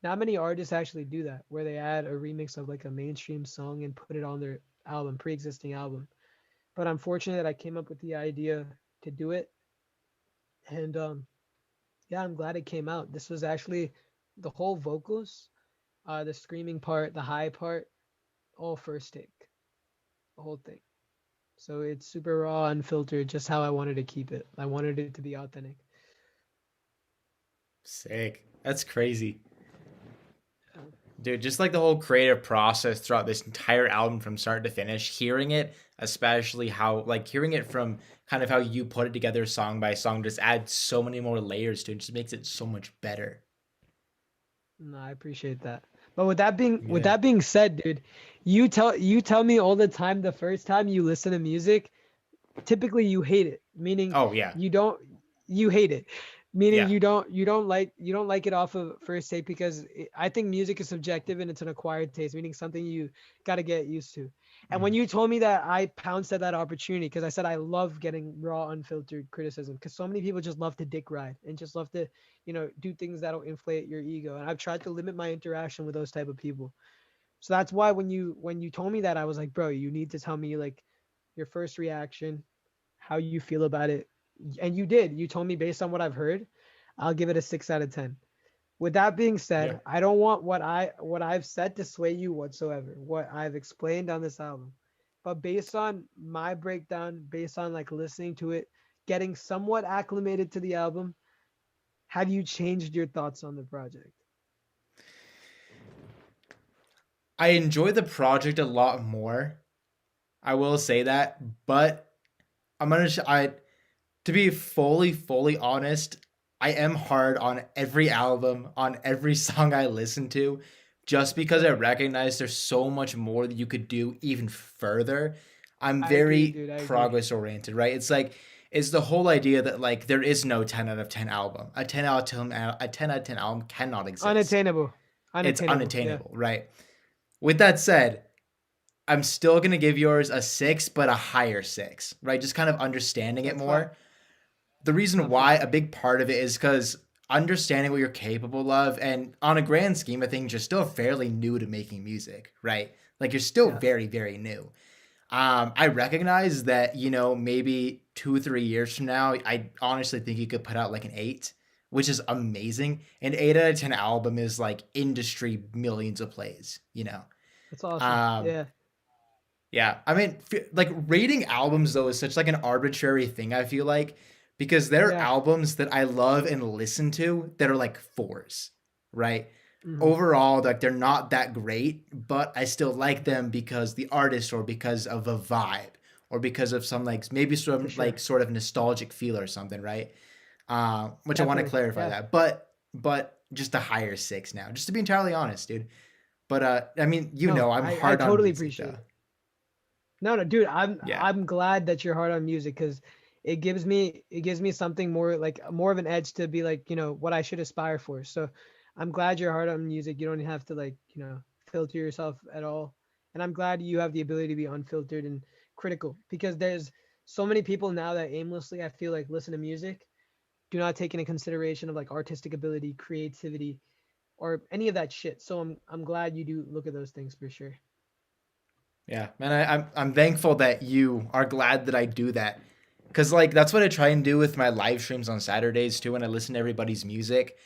not many artists actually do that, where they add a remix of like a mainstream song and put it on their album, pre-existing album. But I'm fortunate that I came up with the idea to do it. And yeah, I'm glad it came out. This was actually the whole vocals, the screaming part, the high part, all first take, the whole thing. So it's super raw, unfiltered, just how I wanted to keep it. I wanted it to be authentic. Sick. That's crazy. Dude, just like the whole creative process throughout this entire album from start to finish, hearing it, especially how, like, hearing it from kind of how you put it together song by song, just adds so many more layers to it. It just makes it so much better. No, I appreciate that. But with that being said, dude, you tell me all the time the first time you listen to music, typically you hate it, meaning Oh, yeah. you hate it, meaning Yeah. you don't like it off of first take, because I think music is subjective and it's an acquired taste, meaning something you got to get used to. And when you told me that, I pounced at that opportunity, because I said I love getting raw, unfiltered criticism, because so many people just love to dick ride and just love to do things that'll inflate your ego, and I've tried to limit my interaction with those type of people. So that's why when you told me that, I was like, bro, you need to tell me like your first reaction, how you feel about it. And you did. You told me based on what I've heard, I'll give it a 6 out of 10. With that being said, Yeah. I don't want what I've said to sway you whatsoever, what I've explained on this album. But based on my breakdown, based on like listening to it, getting somewhat acclimated to the album, have you changed your thoughts on the project? I enjoy the project a lot more. I will say that, but I'm gonna. To be fully honest, I am hard on every album, on every song I listen to, just because I recognize there's so much more that you could do even further. I'm I agree, very dude. I agree. progress oriented, right? It's like it's the whole idea that like there is no 10 out of 10 album. A 10 out of 10 a 10 out of 10 album cannot exist. Unattainable. It's Yeah. unattainable, right? With that said, I'm still gonna give yours a 6, but a higher 6, right? Just kind of understanding it That's more. fine. The reason Not why, fine. a big part of it is because understanding what you're capable of, and on a grand scheme of things, you're still fairly new to making music, right? Like you're still Yeah. very, very new. I recognize that, maybe 2, 3 years from now, I honestly think you could put out like an 8, which is amazing. An 8 out of 10 album is like industry millions of plays, you know. That's awesome. Um, Yeah. yeah, I mean, like rating albums though is such like an arbitrary thing. I feel like because there are Yeah. albums that I love and listen to that are like fours, right? Hmm. Overall, like they're not that great, but I still like them because the artist or because of a vibe or because of some like maybe For some sure. like sort of nostalgic feel or something, right? Which I want to Definitely. clarify Yeah. that, but just a higher six now, just to be entirely honest, dude. But I mean, No, I'm I hard on totally music appreciate though. it. No, no, dude, Yeah. I'm glad that you're hard on music because it gives me something more like more of an edge to be like, what I should aspire for. So I'm glad you're hard on music. You don't have to like, filter yourself at all. And I'm glad you have the ability to be unfiltered and critical because there's so many people now that aimlessly I feel like listen to music, do not take into consideration of like artistic ability, creativity, or any of that shit. So I'm glad you do look at those things for sure. Yeah, man, I'm thankful that you are glad that I do that, cause like that's what I try and do with my live streams on Saturdays too, when I listen to everybody's music.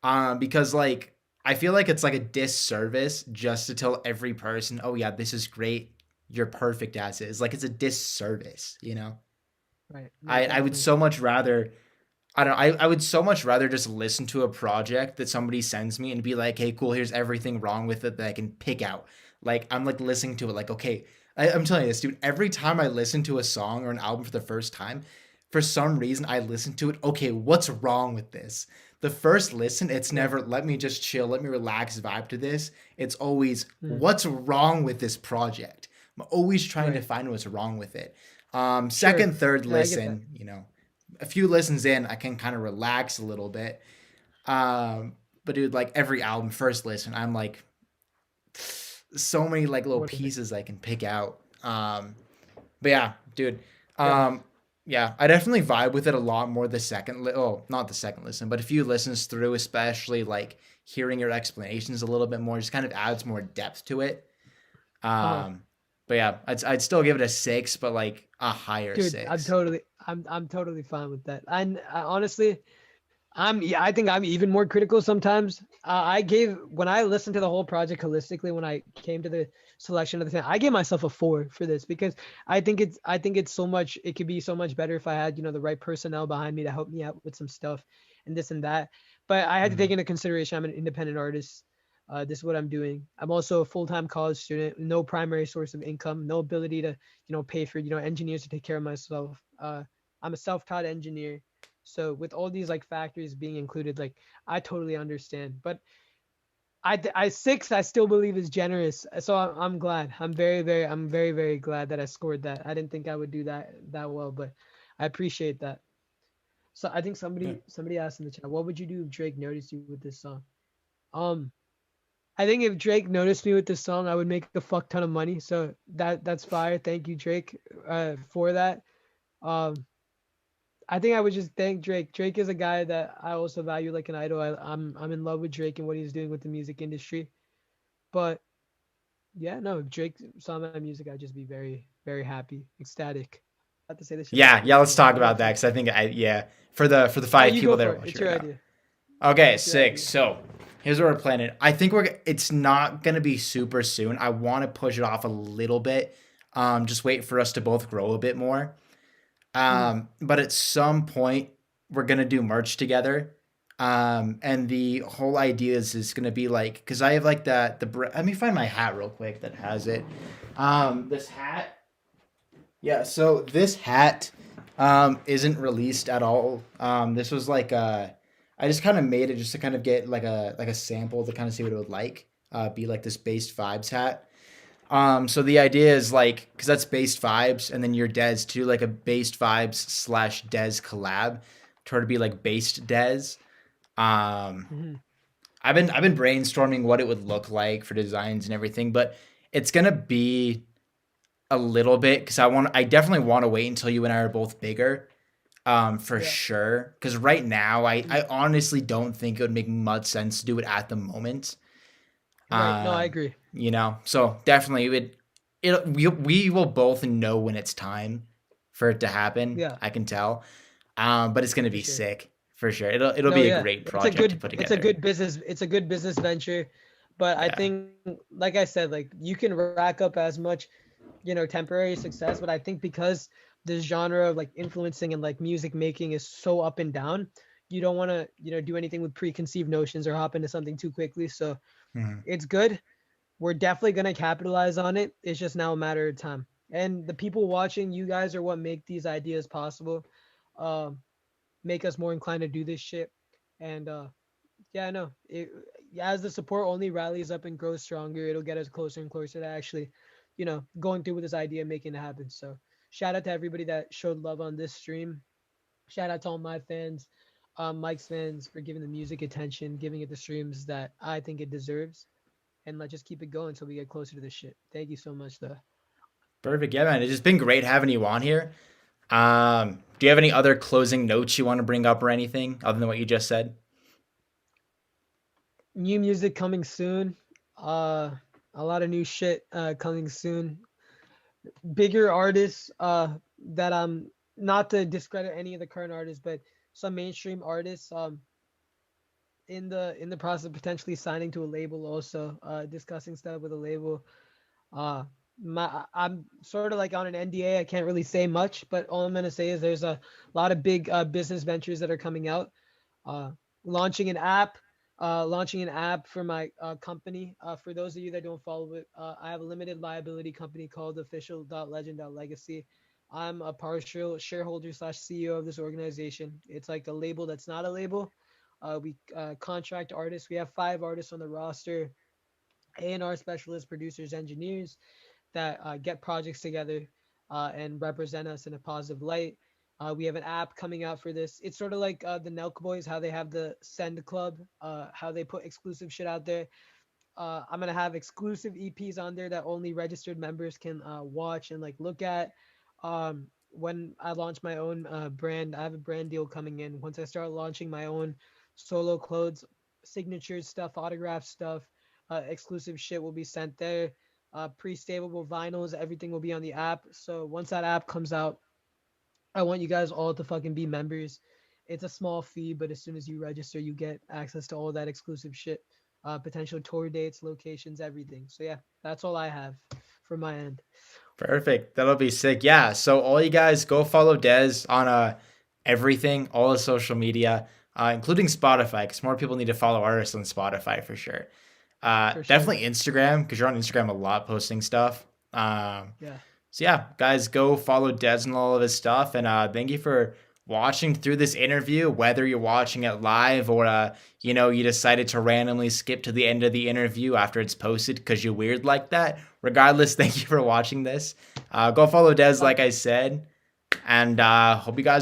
Because like I feel like it's like a disservice just to tell every person, oh yeah, this is great, you're perfect as is. Like it's a disservice, you know. Right. No, I would definitely. so much rather I don't know. I would so much rather just listen to a project that somebody sends me and be like, hey, cool, here's everything wrong with it that I can pick out. Like, I'm like listening to it, like, okay, I'm telling you this, dude, every time I listen to a song or an album for the first time, for some reason, I listen to it, okay, what's wrong with this? The first listen, it's Yeah. never, let me just chill, let me relax, vibe to this. It's always, Mm, what's wrong with this project? I'm always trying to right. find what's wrong with it. Sure. Second, third No, I get that. listen, you know, a few listens in, I can kind of relax a little bit. But dude, like every album, first listen, I'm like so many like little What is it? pieces I can pick out. But yeah, dude. Yeah. Um, yeah, I definitely vibe with it a lot more the oh, not the second listen, but a few listens through, especially like hearing your explanations a little bit more, just kind of adds more depth to it. Uh-huh. Um, but yeah, I'd still give it a six, but like a higher Dude, six. I'm totally fine with that. I honestly, yeah, I think I'm even more critical sometimes. When I listened to the whole project holistically, when I came to the selection of the thing, I gave myself a 4 for this because I think it's so much, it could be so much better if I had, the right personnel behind me to help me out with some stuff and this and that. But I had to take Mhm. into consideration I'm an independent artist. This is what I'm doing. I'm also a full-time college student, no primary source of income, no ability to, pay for, engineers to take care of myself. I'm a self-taught engineer. So with all these like factors being included, like I totally understand. But I 6 I still believe is generous. So I'm glad. I'm very glad that I scored that. I didn't think I would do that well, but I appreciate that. So I think Yeah. somebody asked in the chat, what would you do if Drake noticed you with this song? Um, I think if Drake noticed me with this song, I would make a fuck ton of money. So that's fire. Thank you, Drake, for that. Um, I think I would just thank Drake. Drake is a guy that I also value like an idol. I'm in love with Drake and what he's doing with the music industry. But yeah, no, if Drake saw my music, I'd just be very, very happy, ecstatic. I have to say this shit a lot Yeah, more. yeah. Let's So talk how about about for that you? because I think yeah, for the five You people go that for are it. It's watching your right now. idea. Okay, It's your six. idea. So here's what we're planning. I think it's not gonna be super soon. I want to push it off a little bit. Just wait for us to both grow a bit more. Mm, But at some point we're gonna do merch together. And the whole idea is gonna be like, cause I have like let me find my hat real quick that has it. This hat. Yeah, so this hat isn't released at all. This was like I just kind of made it just to kind of get like a sample to kind of see what it would like be like this based vibes hat. So the idea is like because that's based vibes and then your Dez too like a based vibes slash Dez collab, try to be like based Dez. Um, mm-hmm. I've been brainstorming what it would look like for designs and everything, but it's gonna be a little bit because I definitely want to wait until you and I are both bigger. For Yeah. sure. Because right now, I Mm, honestly don't think it would make much sense to do it at the moment. right. No, I agree. So definitely we will both know when it's time for it to happen. Yeah, I can tell. But it's gonna for be sure. sick for sure. It'll No, be a yeah, great it's a project to put good together. it's a good business venture. But I Yeah. think, like I said, like you can rack up as much, temporary success. But I think because this genre of like influencing and like music making is so up and down, you don't want to, do anything with preconceived notions or hop into something too quickly. So Mhm. it's good. We're definitely gonna capitalize on it. It's just now a matter of time. And the people watching, you guys are what make these ideas possible. Um, make us more inclined to do this shit. And yeah, I know. As the support only rallies up and grows stronger, it'll get us closer and closer to actually, going through with this idea, making it happen. So shout out to everybody that showed love on this stream. Shout out to all my fans, Mike's fans for giving the music attention, giving it the streams that I think it deserves. And let's just keep it going until we get closer to this shit. Thank you so much, though. Perfect. Yeah, man. It's just been great having you on here. Do you have any other closing notes you want to bring up or anything other than what you just said? New music coming soon. A lot of new shit coming soon. Bigger artists that not to discredit any of the current artists, but some mainstream artists in the process of potentially signing to a label, also discussing stuff with a label. uh I'm sort of like on an NDA. I can't really say much, but all I'm gonna say is there's a lot of big business ventures that are coming out. uh launching an app launching an app for my company. For those of you that don't follow it, I have a limited liability company called official.legend.legacy. I'm a partial shareholder slash CEO of this organization. It's like a label that's not a label. We contract artists. We have 5 artists on the roster: A&R specialists, producers, engineers that get projects together and represent us in a positive light. We have an app coming out for this. It's sort of like the Nelk Boys, how they have the Send Club, how they put exclusive shit out there. I'm gonna have exclusive EPs on there that only registered members can watch and like look at. When I launch my own brand, I have a brand deal coming in. Once I start launching my own solo clothes, signature stuff, autograph stuff, exclusive shit will be sent there. Pre-stable vinyls, everything will be on the app. So once that app comes out, I want you guys all to fucking be members. It's a small fee, but as soon as you register, you get access to all that exclusive shit, potential tour dates, locations, everything. So yeah, that's all I have from my end. Perfect. That'll be sick. Yeah. So all you guys go follow Dez on everything, all his social media, including Spotify, because more people need to follow artists on Spotify for sure. For sure. Definitely Instagram, because you're on Instagram a lot posting stuff. Yeah. So yeah, guys, go follow Dez and all of his stuff. And thank you for watching through this interview, whether you're watching it live or you decided to randomly skip to the end of the interview after it's posted because you're weird like that. Regardless, thank you for watching this. Go follow Dez, like I said, and hope you guys